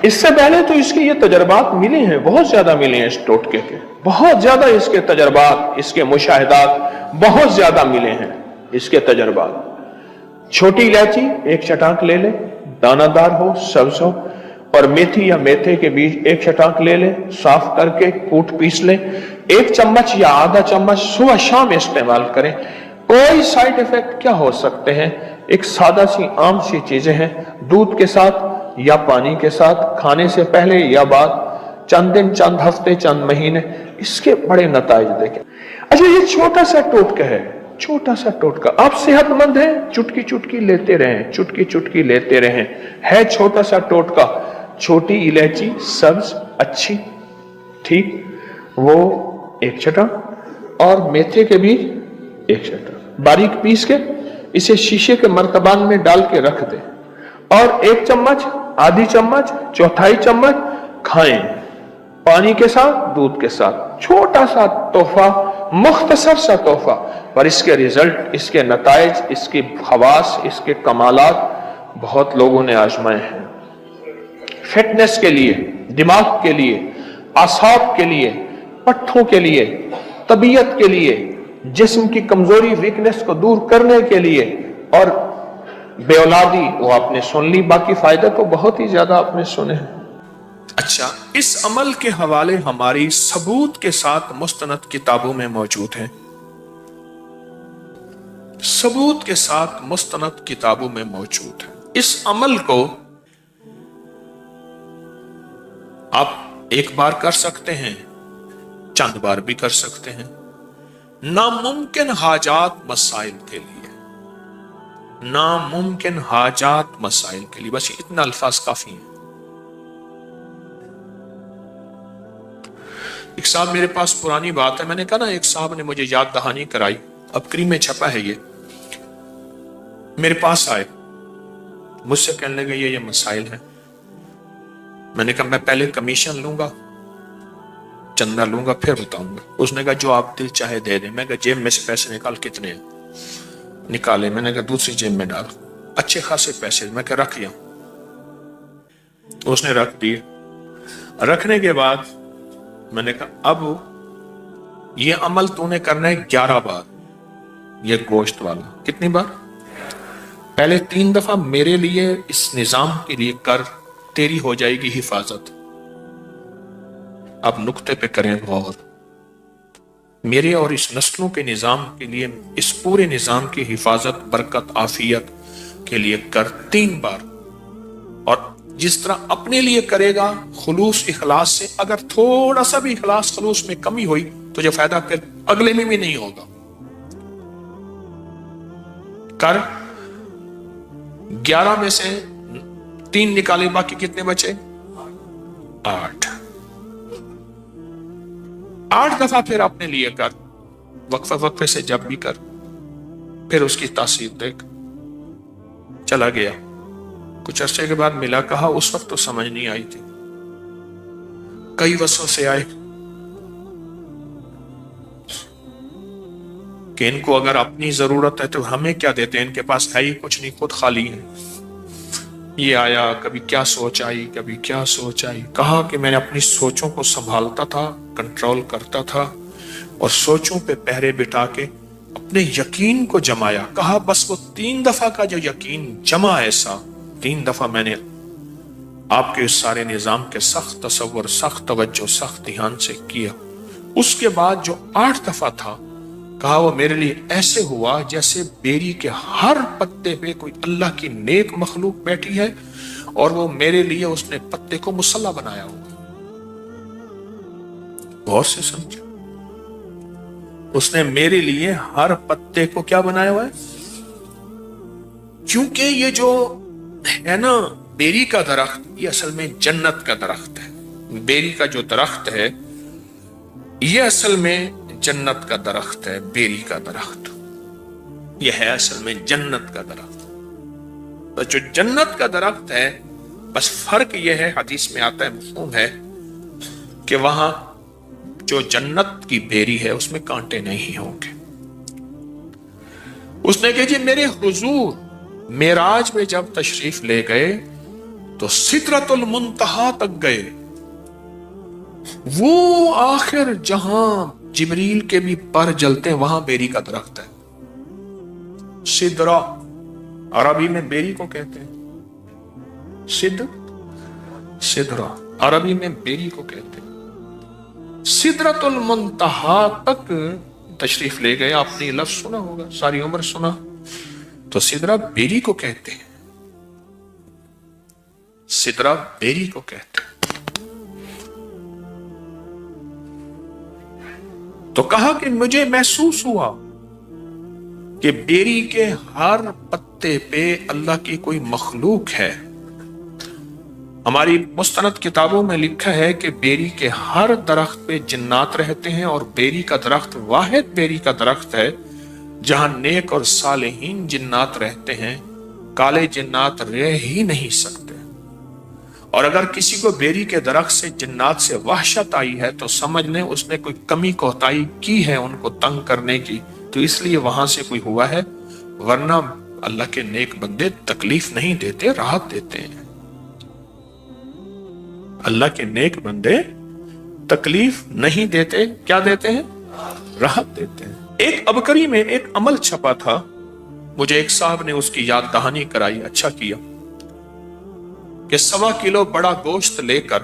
اس سے پہلے تو اس کے یہ تجربات ملے ہیں، بہت زیادہ ملے ہیں اس ٹوٹکے کے، بہت زیادہ اس کے تجربات، اس کے مشاہدات بہت زیادہ ملے ہیں اس کے تجربات. چھوٹی الائچی ایک چٹانک لے لے، دانہ دار ہو، سبز ہو، اور میتھی یا میتھے کے بیج ایک چٹانک لے لے، صاف کر کے کوٹ پیس لے، 1 چمچ یا آدھا چمچ صبح شام استعمال کریں. کوئی سائیڈ ایفیکٹ کیا ہو سکتے ہیں؟ ایک سادہ سی عام سی چیزیں ہیں. دودھ کے ساتھ یا پانی کے ساتھ، کھانے سے پہلے یا بعد، چند دن، چند ہفتے، چند مہینے، اس کے بڑے نتائج دیکھیں. اچھا یہ چھوٹا سا ٹوٹکا ہے، چھوٹا سا ٹوٹکا. آپ صحت مند ہیں، چٹکی چٹکی لیتے رہیں، چٹکی چٹکی لیتے رہیں. ہے چھوٹا سا ٹوٹکا، چھوٹی الائچی سبز اچھی ٹھیک، وہ 1 چٹا، اور میتھے کے بھی 1 چٹا باریک پیس کے اسے شیشے کے مرتبان میں ڈال کے رکھ دیں، اور 1 چمچ، آدھی چمچ، چوتھائی چمچ کھائیں، پانی کے ساتھ، دودھ کے ساتھ. چھوٹا سا تحفہ، مختصر سا تحفہ، پر اس کے ریزلٹ، اس کے نتائج، اس کے خواص، اس کے کمالات بہت لوگوں نے آزمائے ہیں. فٹنس کے لیے، دماغ کے لیے، اعصاب کے لیے، پٹھوں کے لیے، طبیعت کے لیے، جسم کی کمزوری، ویکنس کو دور کرنے کے لیے، اور بے اولادی وہ آپ نے سن لی، باقی فائدہ تو بہت ہی زیادہ آپ نے سنے ہیں. اچھا، اس عمل کے حوالے ہماری ثبوت کے ساتھ مستند کتابوں میں موجود ہیں، ثبوت کے ساتھ مستند کتابوں میں موجود ہے۔ اس عمل کو آپ ایک بار کر سکتے ہیں، چند بار بھی کر سکتے ہیں، ناممکن حاجات مسائل کے لیے، ناممکن حاجات مسائل کے لیے، بس اتنا الفاظ کافی ہیں۔ ایک صاحب میرے پاس پرانی بات ہے، میں نے کہا نا ایک صاحب نے مجھے یاد دہانی کرائی، اب کری میں چھپا ہے یہ، میرے پاس آئے، مجھ سے کہنے لگے یہ مسائل ہیں۔ میں نے کہا میں پہلے کمیشن لوں گا، چندہ لوں گا، پھر بتاؤں گا۔ اس نے کہا جو آپ دل چاہے دے دیں۔ میں کہا جیب میں سے پیسے نکال، کتنے ہیں؟ نکالے۔ میں نے کہا دوسری جیب میں ڈال، اچھے خاصے پیسے۔ میں کہا رکھ لیا، اس نے رکھ دیے۔ رکھنے کے بعد میں نے کہا اب یہ عمل تو نے کرنا ہے 11 بار، یہ گوشت والا۔ کتنی بار؟ پہلے 3 دفعہ میرے لیے اس نظام کے لیے کر، تیری ہو جائے گی حفاظت۔ اب نقطے پہ کریں غور، میرے اور اس نسلوں کے نظام کے لیے، اس پورے نظام کی حفاظت، برکت، عافیت کے لیے کر 3 بار۔ اور جس طرح اپنے لیے کرے گا خلوص اخلاص سے، اگر تھوڑا سا بھی اخلاص خلوص میں کمی ہوئی تو جو فائدہ پھر اگلے میں بھی نہیں ہوگا۔ کر 11 میں سے 3 نکالے، باقی کتنے بچے؟ 8 دفعہ پھر اپنے لیے کر، وقفہ وقفے سے جب بھی کر، پھر اس کی تاثیر دیکھ۔ چلا گیا، کچھ عرصے کے بعد ملا، کہا اس وقت تو سمجھ نہیں آئی تھی، کئی وسوسے آئے کہ ان کو اگر اپنی ضرورت ہے تو ہمیں کیا دیتے ہیں، ان کے پاس ہے ہی کچھ نہیں، خود خالی ہے۔ یہ آیا، کبھی کیا سوچ آئی، کبھی کیا سوچ آئی۔ کہا کہ میں نے اپنی سوچوں کو سنبھالتا تھا، کنٹرول کرتا تھا، اور سوچوں پہ پہرے بٹھا کے اپنے یقین کو جمایا۔ کہا بس وہ 3 دفعہ کا جو یقین جمع، ایسا 3 دفعہ میں نے آپ کے اس سارے نظام کے سخت تصور، سخت توجہ، سخت دھیان سے کیا۔ اس کے بعد جو 8 دفعہ تھا، کہا وہ میرے لیے ایسے ہوا جیسے بیری کے ہر پتے پہ کوئی اللہ کی نیک مخلوق بیٹھی ہے، اور وہ میرے لیے اس نے پتے کو مصلی بنایا ہوا۔ غور سے سمجھو، اس نے میرے لیے ہر پتے کو کیا بنایا ہوا ہے؟ کیونکہ یہ جو ہے نا بیری کا درخت، یہ اصل میں جنت کا درخت ہے۔ بیری کا جو درخت ہے یہ اصل میں جنت کا درخت ہے۔ بیری کا درخت یہ ہے اصل میں جنت کا درخت۔ تو جو جنت کا درخت ہے، بس فرق یہ ہے، حدیث میں آتا ہے، مفہوم ہے کہ وہاں جو جنت کی بیری ہے اس میں کانٹے نہیں ہوں گے۔ اس نے کہا جی میرے حضور معراج میں جب تشریف لے گئے تو سدرۃ المنتہا تک گئے، وہ آخر جہاں جبریل کے بھی پر جلتے ہیں وہاں بیری کا درخت ہے۔ سدرہ عربی میں بیری کو کہتے ہیں، سدرہ عربی میں بیری کو کہتے ہیں۔ سدرۃ المنتہا تک تشریف لے گئے، آپ نے یہ لفظ سنا ہوگا، ساری عمر سنا، تو سدرہ بیری کو کہتے ہیں، سدرہ بیری کو کہتے ہیں۔ تو کہا کہ مجھے محسوس ہوا کہ بیری کے ہر پتے پہ اللہ کی کوئی مخلوق ہے۔ ہماری مستند کتابوں میں لکھا ہے کہ بیری کے ہر درخت پہ جنات رہتے ہیں، اور بیری کا درخت واحد بیری کا درخت ہے جہاں نیک اور صالحین جنات رہتے ہیں، کالے جنات رہ ہی نہیں سکتے۔ اور اگر کسی کو بیری کے درخت سے جنات سے وحشت آئی ہے تو سمجھ لیں اس نے کوئی کمی کوتاہی کی ہے ان کو تنگ کرنے کی، تو اس لیے وہاں سے کوئی ہوا ہے، ورنہ اللہ کے نیک بندے تکلیف نہیں دیتے، راحت دیتے ہیں۔ اللہ کے نیک بندے تکلیف نہیں دیتے، کیا دیتے ہیں؟ راحت دیتے ہیں۔ ایک ابکری میں ایک عمل چھپا تھا، مجھے ایک صاحب نے اس کی یاد دہانی کرائی، اچھا کیا، کہ 1.25 کلو بڑا گوشت لے کر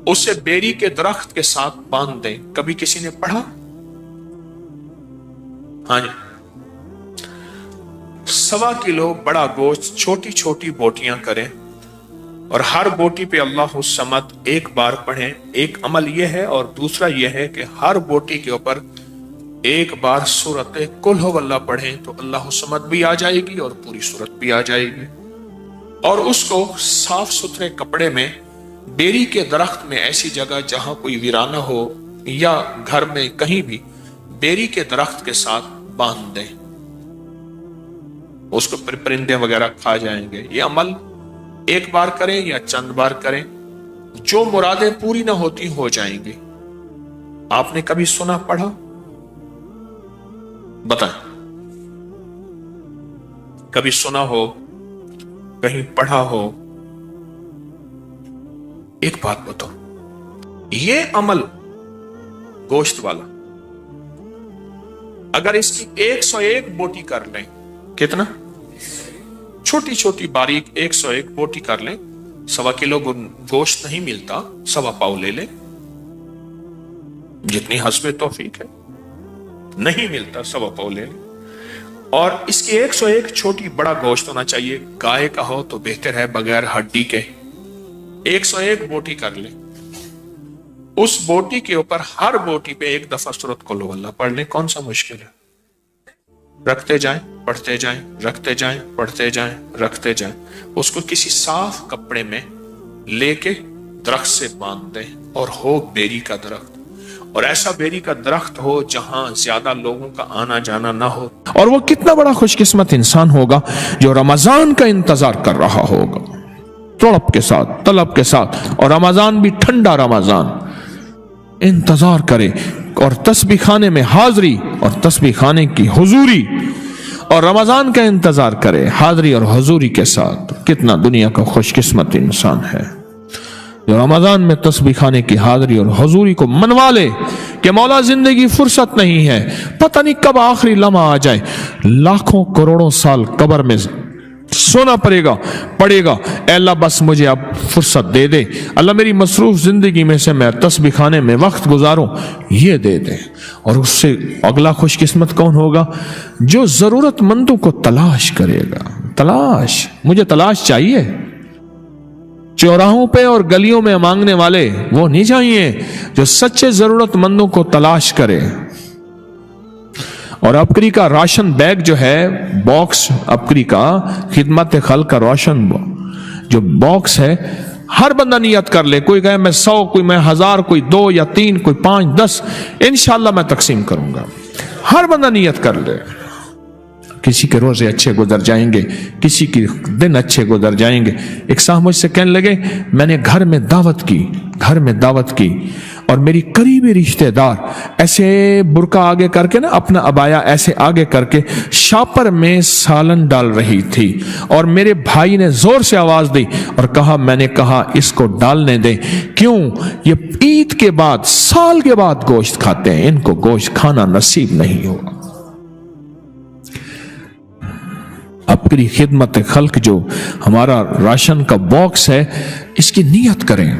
اسے بیری کے درخت کے ساتھ باندھ دیں. کبھی کسی نے پڑھا؟ ہاں جی. 1.25 کلو بڑا گوشت چھوٹی چھوٹی بوٹیاں کریں اور ہر بوٹی پہ اللہ الصمد ایک بار پڑھیں. ایک عمل یہ ہے اور دوسرا یہ ہے کہ ہر بوٹی کے اوپر ایک بار سورت قل ہو اللہ پڑھیں تو اللہ الصمد بھی آ جائے گی اور پوری سورت بھی آ جائے گی. اور اس کو صاف ستھرے کپڑے میں بیری کے درخت میں ایسی جگہ جہاں کوئی ویرانہ ہو یا گھر میں کہیں بھی بیری کے درخت کے ساتھ باندھ دیں. اس کو پرندے وغیرہ کھا جائیں گے. یہ عمل ایک بار کریں یا چند بار کریں, جو مرادیں پوری نہ ہوتی ہو جائیں گی. آپ نے کبھی سنا پڑھا؟ بتائیں. کبھی سنا ہو, کہیں پڑھا ہو؟ ایک بات بتاؤ, یہ عمل گوشت والا اگر اس کی 101 بوٹی کر لیں, کتنا چھوٹی چھوٹی باریک 101 بوٹی کر لیں, 1.25 کلو گوشت نہیں ملتا, 1.25 پاؤ لے لیں, جتنی حسب توفیق ہے, نہیں ملتا 1.25 پاؤ لے لیں. اور اس کی 101 چھوٹی بڑا گوشت ہونا چاہیے, گائے کا ہو تو بہتر ہے بغیر ہڈی کے. 101 بوٹی کر لیں, اس بوٹی کے اوپر ہر بوٹی پہ ایک دفعہ سورۃ قل ہو اللہ پڑھ لیں. کون سا مشکل ہے؟ رکھتے جائیں, پڑھتے جائیں, رکھتے جائیں, پڑھتے جائیں, رکھتے جائیں. اس کو کسی صاف کپڑے میں لے کے درخت سے باندھ دیں اور ہو بیری کا درخت, اور ایسا بیری کا درخت ہو جہاں زیادہ لوگوں کا آنا جانا نہ ہو. اور وہ کتنا بڑا خوش قسمت انسان ہوگا جو رمضان کا انتظار کر رہا ہوگا, تڑپ کے ساتھ, طلب کے ساتھ, اور رمضان بھی ٹھنڈا رمضان انتظار کرے, اور تسبیح خانے میں حاضری اور تسبیح خانے کی حضوری, اور رمضان کا انتظار کرے حاضری اور حضوری کے ساتھ. کتنا دنیا کا خوش قسمت انسان ہے جو رمضان میں تسبیح خانے کی حاضری اور حضوری کو منوا لے کہ مولا زندگی فرصت نہیں ہے, پتہ نہیں کب آخری لمحہ آ جائے, لاکھوں کروڑوں سال قبر میں سونا پڑے گا, اے اللہ بس مجھے اب فرصت دے دے, اللہ میری مصروف زندگی میں سے میں تسبیح خانے میں وقت گزاروں, یہ دے دے. اور اس سے اگلا خوش قسمت کون ہوگا؟ جو ضرورت مندوں کو تلاش کرے گا. تلاش, مجھے تلاش چاہیے. چوراہوں پہ اور گلیوں میں مانگنے والے وہ نہیں چاہیے, جو سچے ضرورت مندوں کو تلاش کرے. اور اپکری کا راشن بیگ جو ہے, باکس, اپکری کا خدمت خلق کا راشن جو باکس ہے, ہر بندہ نیت کر لے, کوئی کہے میں 100, کوئی میں 1000, کوئی 2 یا 3, کوئی 5, 10, انشاءاللہ میں تقسیم کروں گا. ہر بندہ نیت کر لے. کسی کے روزے اچھے گزر جائیں گے, کسی کے دن اچھے گزر جائیں گے. ایک صاحب مجھ سے کہنے لگے میں نے گھر میں دعوت کی اور میری قریبی رشتہ دار ایسے برقع آگے کر کے نا, اپنا عبایا ایسے آگے کر کے شاپر میں سالن ڈال رہی تھی, اور میرے بھائی نے زور سے آواز دی اور کہا, میں نے کہا اس کو ڈالنے دیں. کیوں؟ یہ عید کے بعد, سال کے بعد گوشت کھاتے ہیں, ان کو گوشت کھانا نصیب نہیں ہوگا. اپنی خدمت خلق جو ہمارا راشن کا باکس ہے, اس کی نیت کریں.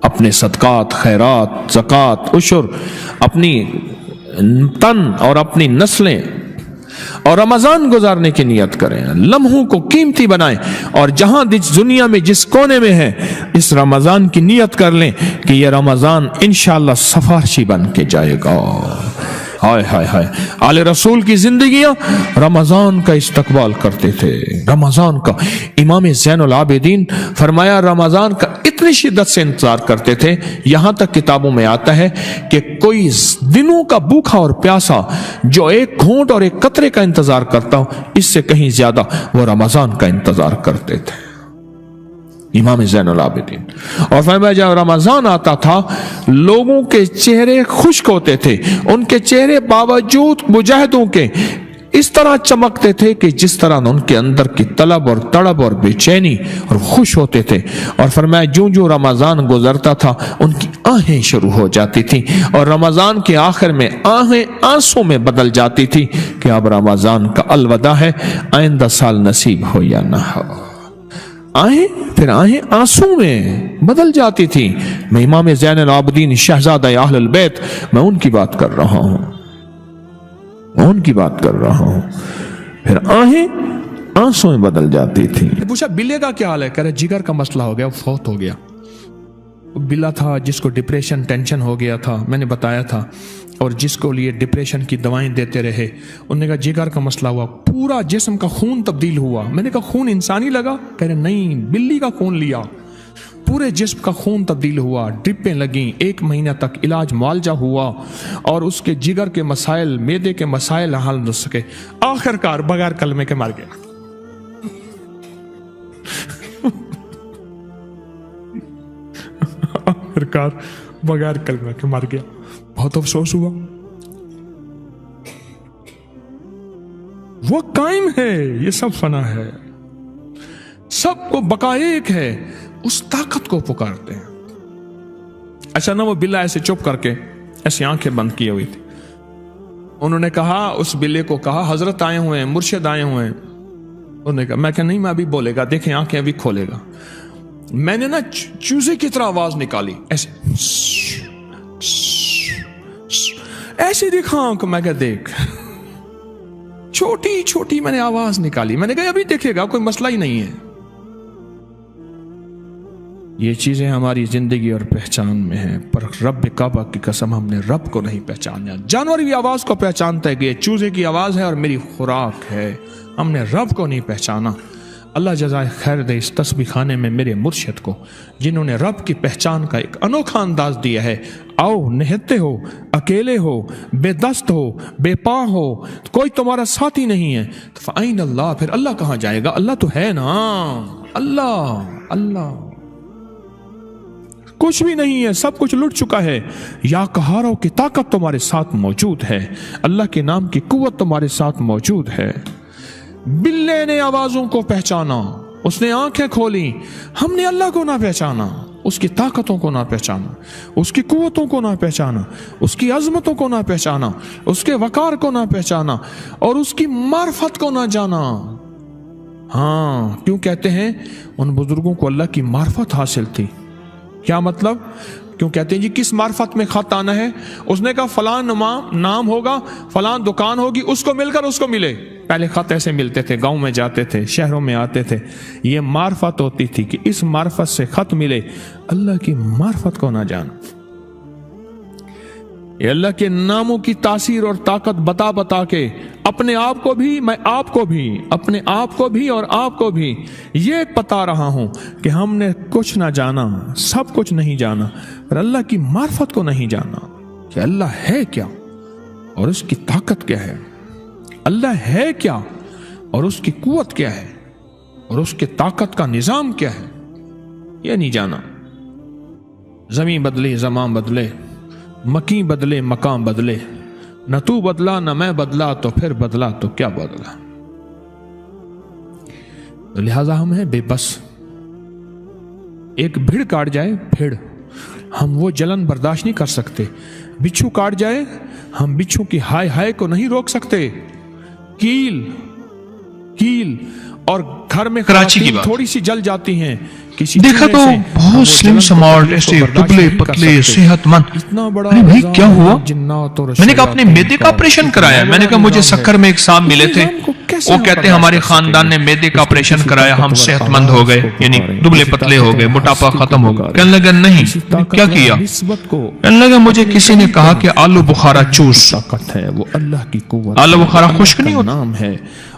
اپنے صدقات, خیرات, زکوٰۃ, عشر, اپنی تن اور اپنی نسلیں اور رمضان گزارنے کی نیت کریں. لمحوں کو قیمتی بنائیں, اور جہاں دنیا میں جس کونے میں ہے اس رمضان کی نیت کر لیں کہ یہ رمضان انشاءاللہ سفارشی بن کے جائے گا. ہائے ہائے ہائے, آل رسول کی زندگیاں رمضان کا استقبال کرتے تھے, رمضان کا. امام زین العابدین فرمایا رمضان کا اتنی شدت سے انتظار کرتے تھے, یہاں تک کتابوں میں آتا ہے کہ کوئی دنوں کا بھوکا اور پیاسا جو ایک گھونٹ اور ایک قطرے کا انتظار کرتا ہو, اس سے کہیں زیادہ وہ رمضان کا انتظار کرتے تھے. امام زین العابدین. اور فرمایا جب رمضان آتا تھا لوگوں کے چہرے خشک ہوتے تھے, ان کے چہرے باوجود مجاہدوں کے اس طرح چمکتے تھے کہ جس طرح ان کے اندر کی طلب اور تڑب اور بے چینی اور خوش ہوتے تھے. اور فرمایا جو رمضان گزرتا تھا ان کی آہیں شروع ہو جاتی تھی, اور رمضان کے آخر میں آہیں آنسوں میں بدل جاتی تھی کہ اب رمضان کا الوداع ہے, آئندہ سال نصیب ہو یا نہ ہو. फिर आहें आंसू में बदल जाती थी। मैं इमाम ज़ैन अल आबिदीन शहजादा अहलुल बैत, मैं उनकी बात कर रहा हूं, मैं उनकी बात कर रहा हूं। फिर आहें आंसू में बदल जाती थी। पूछा बिल्ले का क्या हाल है? कह रहे जिगर का मसला हो गया, फौत हो गया। बिल्ला था जिसको डिप्रेशन टेंशन हो गया था, मैंने बताया था, और जिसको लिए डिप्रेशन की दवाएं देते रहे। उन्होंने कहा जिगर का मसला हुआ, पूरा जिस्म का खून तब्दील हुआ। मैंने कहा खून इंसानी लगा? कह रहे नहीं, बिल्ली का खून लिया, पूरे जिस्म का खून तब्दील हुआ, ड्रिपें लगी, 1 महीना तक इलाज मुआलजा हुआ, और उसके जिगर के मसाइल, मैदे के मसाइल हल न सके। आखिरकार बगैर कलमे के मर गया। आखिरकार बगैर कलमे के मर गया। बहुत अफसोस हुआ। वो कायम है, ये सब फना है, सबको बका एक है, उस ताकत को पुकारते हैं। अच्छा ना, वो बिल्ला ऐसे चुप करके ऐसी आंखें बंद किए हुई थी। उन्होंने कहा, उस बिल्ले को कहा, हजरत आए हुए हैं, मुर्शिद आए हुए हैं। उन्होंने कहा, मैं क्या नहीं, मैं अभी बोलेगा, देखें आंखें अभी खोलेगा। मैंने ना चूजे की तरह आवाज निकाली, ऐसे देखा आंख, मैं क्या देख, छोटी छोटी मैंने आवाज निकाली। मैंने कहा अभी देखेगा, कोई मसला ही नहीं है। ये चीजें हमारी जिंदगी और पहचान में हैं, पर रब काबा की कसम हमने रब को नहीं पहचाना। जानवर भी आवाज को पहचानता है कि ये चूजे की आवाज है और मेरी खुराक है, हमने रब को नहीं पहचाना। अल्लाह जज़ाए खैर दे इस तस्बीह खाने में मेरे मुर्शिद को, जिन्होंने रब की पहचान का एक अनोखा अंदाज दिया है। आओ, निहत्ते हो, अकेले हो, बेदस्त हो, बेपा हो, कोई तुम्हारा साथी नहीं है, तो फ़ाइन अल्लाह, फिर अल्लाह कहाँ जाएगा? अल्लाह तो है ना, अल्लाह अल्लाह। कुछ भी नहीं है, सब कुछ लुट चुका है। या कहारों की ताकत तुम्हारे साथ मौजूद है, अल्लाह के नाम की कुव्वत तुम्हारे साथ मौजूद है। बिल्ले ने आवाजों को पहचाना, उसने आंखें खोली, हमने अल्लाह को ना पहचाना, उसकी ताकतों को ना पहचाना, उसकी कुव्वतों को ना पहचाना, उसकी अजमतों को ना पहचाना, उसके वकार को ना पहचाना, और उसकी मार्फत को ना जाना। हाँ, क्यों कहते हैं उन बुजुर्गों को अल्लाह की मार्फत हासिल थी? क्या मतलब? क्यों कहते हैं जी किस मार्फत में खत आना है? उसने कहा फलां नाम होगा, फलां दुकान होगी, उसको मिलकर उसको मिले। पहले खत ऐसे मिलते थे, गांव में जाते थे, शहरों में आते थे। ये मार्फत होती थी कि इस मार्फत से खत मिले। अल्लाह की मार्फत को ना जाना, ये अल्लाह के नामों की तासीर और ताकत बता बता के अपने आप को भी, मैं आपको भी, अपने आप को भी और आपको भी ये बता रहा हूं कि हमने कुछ ना जाना, सब कुछ नहीं जाना, पर अल्लाह की मार्फत को नहीं जाना कि अल्लाह है क्या और उसकी ताकत क्या है, अल्लाह है क्या और उसकी कुव्वत क्या है और उसके ताकत का निजाम क्या है, ये नहीं जाना। जमीन बदले, ज़मान बदले, मकी बदले, मकाम बदले, न तू बदला न मैं बदला, तो फिर बदला तो क्या बदला। तो लिहाजा हम हैं बेबस। एक भीड़ काट जाए, भीड़, हम वो जलन बर्दाश्त नहीं कर सकते। बिच्छू काट जाए, हम बिच्छू की हाय हाय को नहीं रोक सकते। कील कील और घर में कराची की थोड़ी सी जल जाती हैं, किसी देखा तो बहुत स्लिम स्मार्ट, ऐसे दुबले पतले सेहतमंद। इतना बड़ा अरे भाई क्या हुआ? मैंने मैंने कहा अपने मैदे का ऑपरेशन कराया। मैंने कहा मुझे सक्कर में एक साहब मिले थे, वो कहते हैं हमारे खानदान ने मैदे का ऑपरेशन कराया, हम सेहतमंद हो गए, यानी दुबले पतले हो गए, मोटापा खत्म हो गया। कहने लगा नहीं, क्या किया? कहने लगा मुझे किसी ने कहा कि आलू बुखारा चूस। ताकत है वो अल्लाह की कुव्वत। आलू बुखारा खुश्क नहीं होता, नाम है,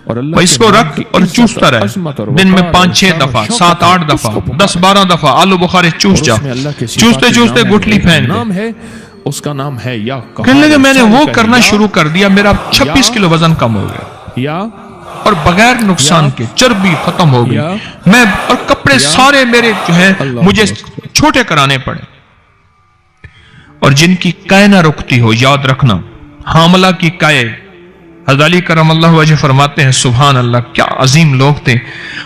और अल्लाह इसको रख और चूसता रहे, दिन में 5-6 दफा, 7-8 दफा, 10-12 दफा आलू बुखारे चूस जा। चूसते चूसते गुठली फेंक दे। नाम है, उसका नाम है या। कहने लगे मैंने वो करना शुरू कर दिया, मेरा 26 किलो वजन कम हो गया, या और बगैर नुकसान के चर्बी खत्म हो गई। मैं और कपड़े सारे मेरे जो है मुझे छोटे कराने पड़े। और जिनकी कै ना रुकती हो, याद रखना, हामला की कै, हज़रत अली करमल्लाहु वजह फरमाते हैं सुभान अल्लाह, क्या अजीम लोग थे।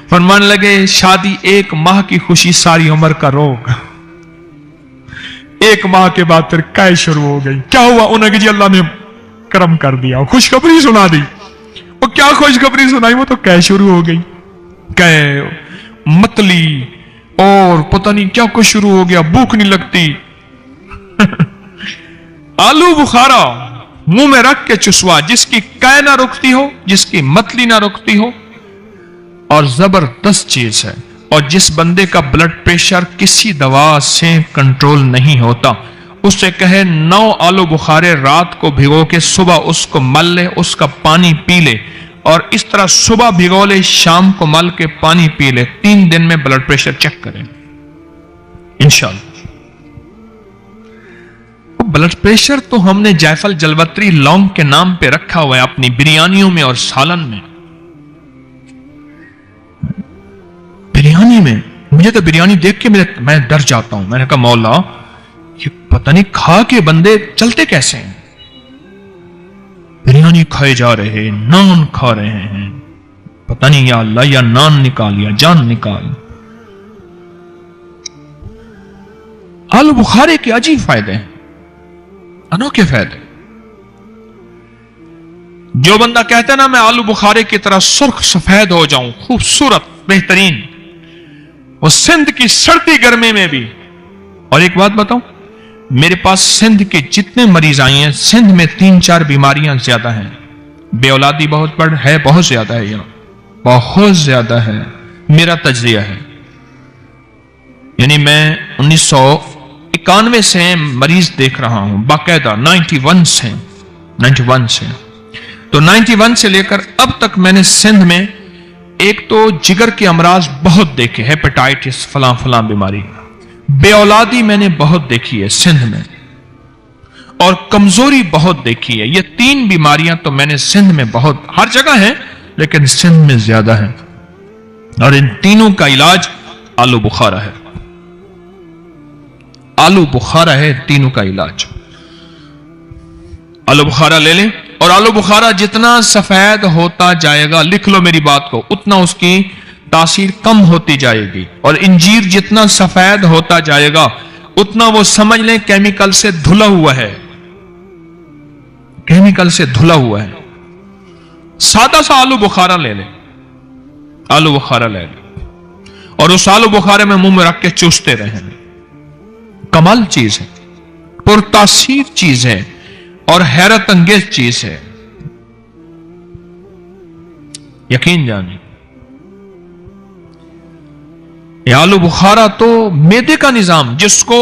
फरमाने लगे शादी 1 माह की खुशी, सारी उम्र का रोग। 1 माह के बाद फिर कै शुरू हो गई। क्या हुआ? उन्हें जी अल्लाह ने करम कर दिया, खुशखबरी सुना दी। वो क्या खुशखबरी सुनाई? वो तो कै शुरू हो गई। कै मतली और पता नहीं क्या कुछ शुरू हो गया, भूख नहीं लगती। आलू बुखारा मुंह में रख के चुसवा, जिसकी कै ना रुकती हो, जिसकी मतली ना रुकती हो, और जबरदस्त चीज है। और जिस बंदे का ब्लड प्रेशर किसी दवा से कंट्रोल नहीं होता, उससे कहे 9 आलू बुखारे रात को भिगो के सुबह उसको मल ले, उसका पानी पी ले, और इस तरह सुबह भिगो ले, शाम को मल के पानी पी ले, 3 दिन में ब्लड प्रेशर चेक करें इंशाअल्लाह। ब्लड प्रेशर तो हमने जायफल जलवत्री लौंग के नाम पे रखा हुआ है अपनी बिरयानियों में और सालन में। बिरयानी में मुझे तो बिरयानी देख के मैं डर जाता हूं। मैंने कहा मौला, ये पता नहीं खा के बंदे चलते कैसे हैं। बिरयानी खाए जा रहे हैं, नान खा रहे हैं, पता नहीं या अल्लाह, या नान निकाल या जान निकाल। आलू बुखारे के अजीब फायदे हैं, अनोखे फायदे। जो बंदा कहता है ना मैं आलू बुखारे की तरह सुर्ख सफेद हो जाऊं, खूबसूरत बेहतरीन, वो सिंध की सर्दी गर्मी में भी। और एक बात बताऊं, मेरे पास सिंध के जितने मरीज आए हैं, सिंध में 3-4 बीमारियां ज्यादा हैं। बेऔलादी बहुत बड़ है, बहुत ज्यादा है, यहां बहुत ज्यादा है। मेरा तजरिया है, यानी मैं 1991 से मरीज देख रहा हूं बाकायदा, 91 से। तो 91 से लेकर अब तक मैंने सिंध में एक तो जिगर के अमराज बहुत देखे, हेपेटाइटिस फलां फलां बीमारी, बेऔलादी मैंने बहुत देखी है सिंध में, और कमजोरी बहुत देखी है। ये 3 बीमारियां तो मैंने सिंध में बहुत, हर जगह है लेकिन सिंध में ज्यादा है। और इन तीनों का इलाज आलू बुखारा है। आलू बुखारा है तीनों का इलाज। आलू बुखारा ले लें, और आलू बुखारा जितना सफेद होता जाएगा, लिख लो मेरी बात को, उतना उसकी तासीर कम होती जाएगी। और इंजीर जितना सफेद होता जाएगा, उतना वो समझ लें केमिकल से धुला हुआ है, केमिकल से धुला हुआ है। सादा सा आलू बुखारा ले लें, आलू बुखारा ले लें, और उस आलू बुखारे में मुंह में रख के चूसते रहें। कमाल चीज है, पुरतासीर चीज है, और हैरत अंगेज चीज है, यकीन जानिए। यह आलू बुखारा तो मैदे का निजाम, जिसको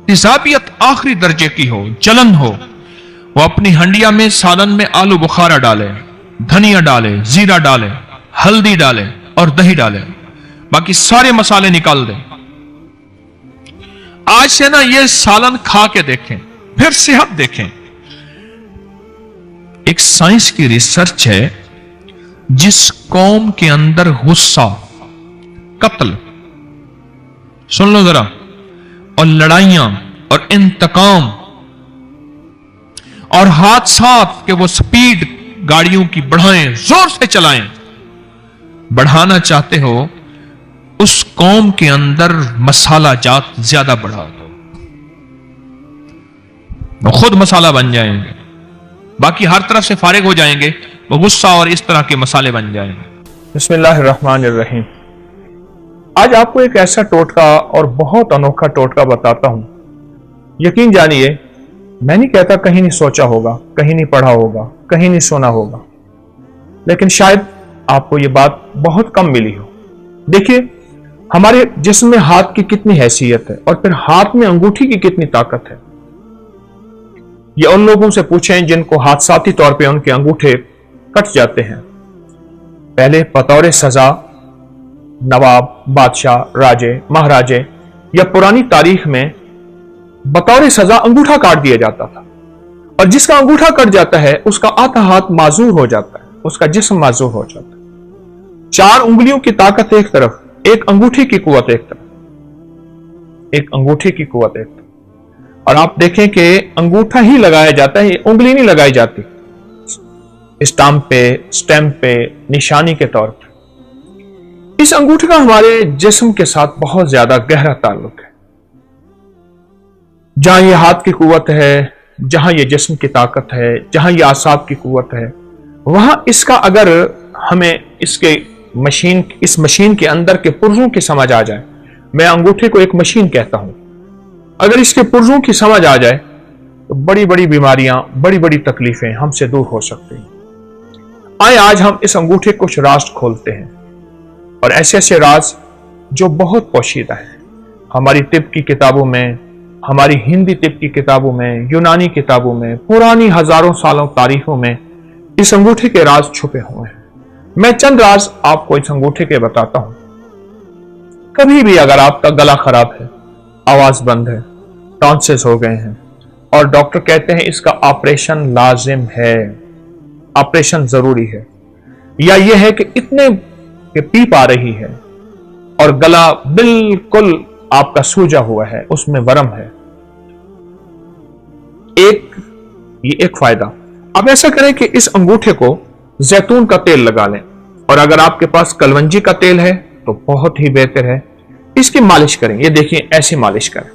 तेजाबियत आखिरी दर्जे की हो, जलन हो, वो अपनी हंडिया में सालन में आलू बुखारा डाले, धनिया डाले, जीरा डाले, हल्दी डाले और दही डाले, बाकी सारे मसाले निकाल दें। आज से ना ये सालन खा के देखें, फिर सेहत देखें। एक साइंस की रिसर्च है, जिस कौम के अंदर गुस्सा, कत्ल, सुन लो जरा, और लड़ाइयां और इंतकाम और हादसात के वो स्पीड गाड़ियों की बढ़ाएं, जोर से चलाएं, बढ़ाना चाहते हो, उस कौम के अंदर मसाला जात ज्यादा बढ़ा दो, वो खुद मसाला बन जाएंगे, बाकी हर तरफ से फारिग हो जाएंगे, वो गुस्सा और इस तरह के मसाले बन जाएंगे। बिस्मिल्लाहिर्रहमानिर्रहीम। आज आपको एक ऐसा टोटका और बहुत अनोखा टोटका बताता हूं। यकीन जानिए, मैं नहीं कहता कहीं नहीं सोचा होगा, कहीं नहीं पढ़ा होगा, कहीं नहीं सुना होगा, लेकिन शायद आपको ये बात बहुत कम मिली हो। देखिए, हमारे जिस्म में हाथ की कितनी हैसियत है, और फिर हाथ में अंगूठी की कितनी ताकत है। ये उन लोगों से पूछें जिनको हादसाती तौर पे उनके अंगूठे कट जाते हैं। पहले बतौर सजा नवाब, बादशाह, राजे, महाराजे या पुरानी तारीख में बतौर सजा अंगूठा काट दिया जाता था, और जिसका अंगूठा कट जाता है उसका आधा हाथ माजूर हो जाता है, उसका जिस्म माजूर हो जाता है। 4 उंगलियों की ताकत एक तरफ, एक अंगूठी की कुव्वत एक तरफ, एक अंगूठी की कुव्वत एक तरफ। और आप देखें कि अंगूठा ही लगाया जाता है, उंगली नहीं लगाई जाती, स्टाम्प पे, निशानी के तौर पर। इस अंगूठे का हमारे जिस्म के साथ बहुत ज्यादा गहरा ताल्लुक है। जहां ये हाथ की कुव्वत है, जहां ये जिस्म की ताकत है, जहां ये आसाब की कुव्वत है, वहां इसका अगर हमें इसके मशीन, इस मशीन के अंदर के पुर्जों की समझ आ जाए, मैं अंगूठे को एक मशीन कहता हूं, अगर इसके पुर्जों की समझ आ जाए तो बड़ी बड़ी बीमारियां, बड़ी बड़ी तकलीफें हमसे दूर हो सकती हैं। आए आज हम इस अंगूठे के कुछ राज खोलते हैं, और ऐसे ऐसे राज जो बहुत पोशीदा है। हमारी तिब की किताबों में, हमारी हिंदी तिब की किताबों में, यूनानी किताबों में, पुरानी हजारों सालों तारीखों में इस अंगूठे के राज छुपे हुए हैं। मैं चंद राज आपको इस अंगूठे के बताता हूं। कभी भी अगर आपका गला खराब है, आवाज बंद है, टॉन्सिल्स हो गए हैं और डॉक्टर कहते हैं इसका ऑपरेशन लाजिम है, ऑपरेशन जरूरी है, या यह है कि इतने पीप आ रही है और गला बिल्कुल आपका सूजा हुआ है, उसमें वरम है, ये एक फायदा। अब ऐसा करें कि इस अंगूठे को जैतून का तेल लगा लें, और अगर आपके पास कलवंजी का तेल है तो बहुत ही बेहतर है। इसकी मालिश करें, ये देखिए ऐसे मालिश करें,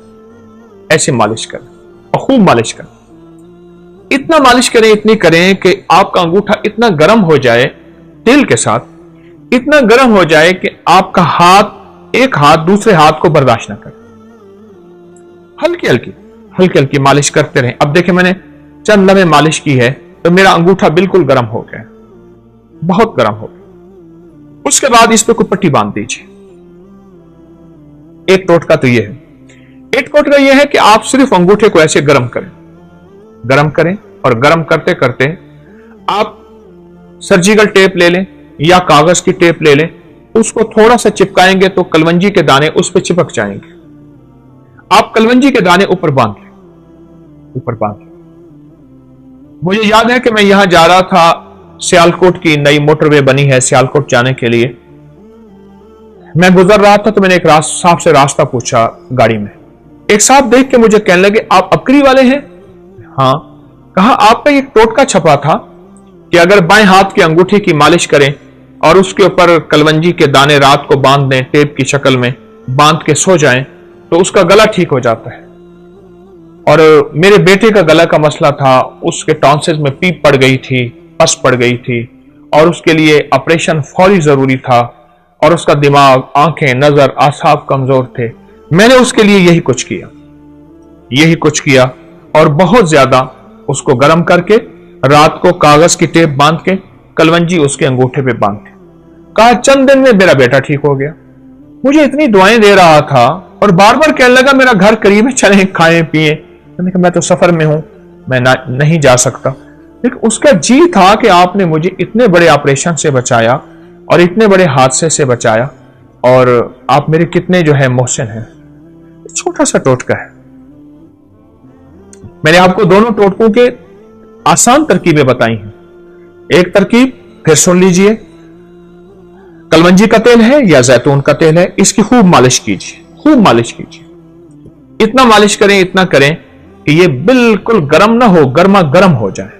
ऐसे मालिश करें और खूब मालिश करें। इतना मालिश करें, इतनी करें कि आपका अंगूठा इतना गर्म हो जाए तेल के साथ, इतना गर्म हो जाए कि आपका हाथ, एक हाथ दूसरे हाथ को बर्दाश्त ना करे। हल्की हल्की हल्की हल्की मालिश करते रहें। अब देखिए मैंने चंद लम्हे मालिश की है तो मेरा अंगूठा बिल्कुल गर्म हो गया, बहुत गर्म हो गया। उसके बाद इस पे कोई पट्टी बांध दीजिए। एक टोटका तो यह है, एक टोटका यह है कि आप सिर्फ अंगूठे को ऐसे गर्म करें और गर्म करते करते आप सर्जिकल टेप ले लें या कागज की टेप ले लें, उसको थोड़ा सा चिपकाएंगे तो कलवंजी के दाने उस पर चिपक जाएंगे। आप कलवंजी के दाने ऊपर बांध लें। मुझे याद है कि मैं यहां जा रहा था, सियालकोट की नई मोटरवे बनी है सियालकोट जाने के लिए। मैं गुजर रहा था तो मैंने एक साहब से रास्ता पूछा गाड़ी में। एक साहब देख के मुझे कहने लगे, आप अकरी वाले हैं? हाँ। कहा आप पे एक टोटका छपा था कि अगर बाएं हाथ की अंगूठी की मालिश करें और उसके ऊपर कलवंजी के दाने रात को बांध दें, टेप की शक्ल में बांध के सो जाएं तो उसका गला ठीक हो जाता है। और मेरे बेटे का गला का मसला था, उसके टॉन्सिल्स में पीप पड़ गई थी, पस पड़ गई थी और उसके लिए ऑपरेशन फौरी जरूरी था, और उसका दिमाग, आंखें, नजर, आसाब कमजोर थे। मैंने उसके लिए यही कुछ किया और बहुत ज्यादा उसको गर्म करके रात को कागज की टेप बांध के कलवंजी उसके अंगूठे पे बांध के कहा चंद दिन में मेरा बेटा ठीक हो गया। मुझे इतनी दुआएं दे रहा था और बार बार कहने लगा मेरा घर करीब है, चलें खाएं पिए। मैंने कहा मैं तो सफर में हूं, मैं नहीं जा सकता। लेकिन उसका जी था कि आपने मुझे इतने बड़े ऑपरेशन से बचाया और इतने बड़े हादसे से बचाया, और आप मेरे कितने जो है मोहसिन हैं। छोटा सा टोटका है। मैंने आपको दोनों टोटकों के आसान तरकीबें बताई हैं। एक तरकीब फिर सुन लीजिए, कलवंजी का तेल है या जैतून का तेल है, इसकी खूब मालिश कीजिए, खूब मालिश कीजिए। इतना मालिश करें, इतना करें कि ये बिल्कुल गर्म ना हो, गर्मा गर्म हो जाए।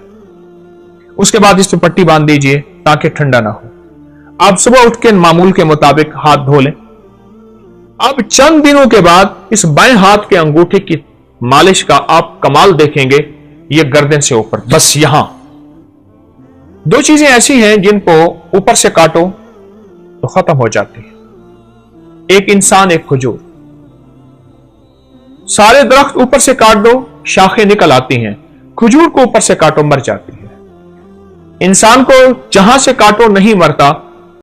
उसके बाद इस पर पट्टी बांध दीजिए ताकि ठंडा ना हो। आप सुबह उठ के मामूल के मुताबिक हाथ धो लें। अब चंद दिनों के बाद इस बाएं हाथ के अंगूठे की मालिश का आप कमाल देखेंगे। ये गर्दन से ऊपर, बस यहां दो चीजें ऐसी हैं जिनको ऊपर से काटो तो खत्म हो जाती है। एक इंसान, एक खजूर। सारे दरख्त ऊपर से काट दो, शाखें निकल आती हैं। खजूर को ऊपर से काटो, मर जाती है। इंसान को जहां से काटो नहीं मरता,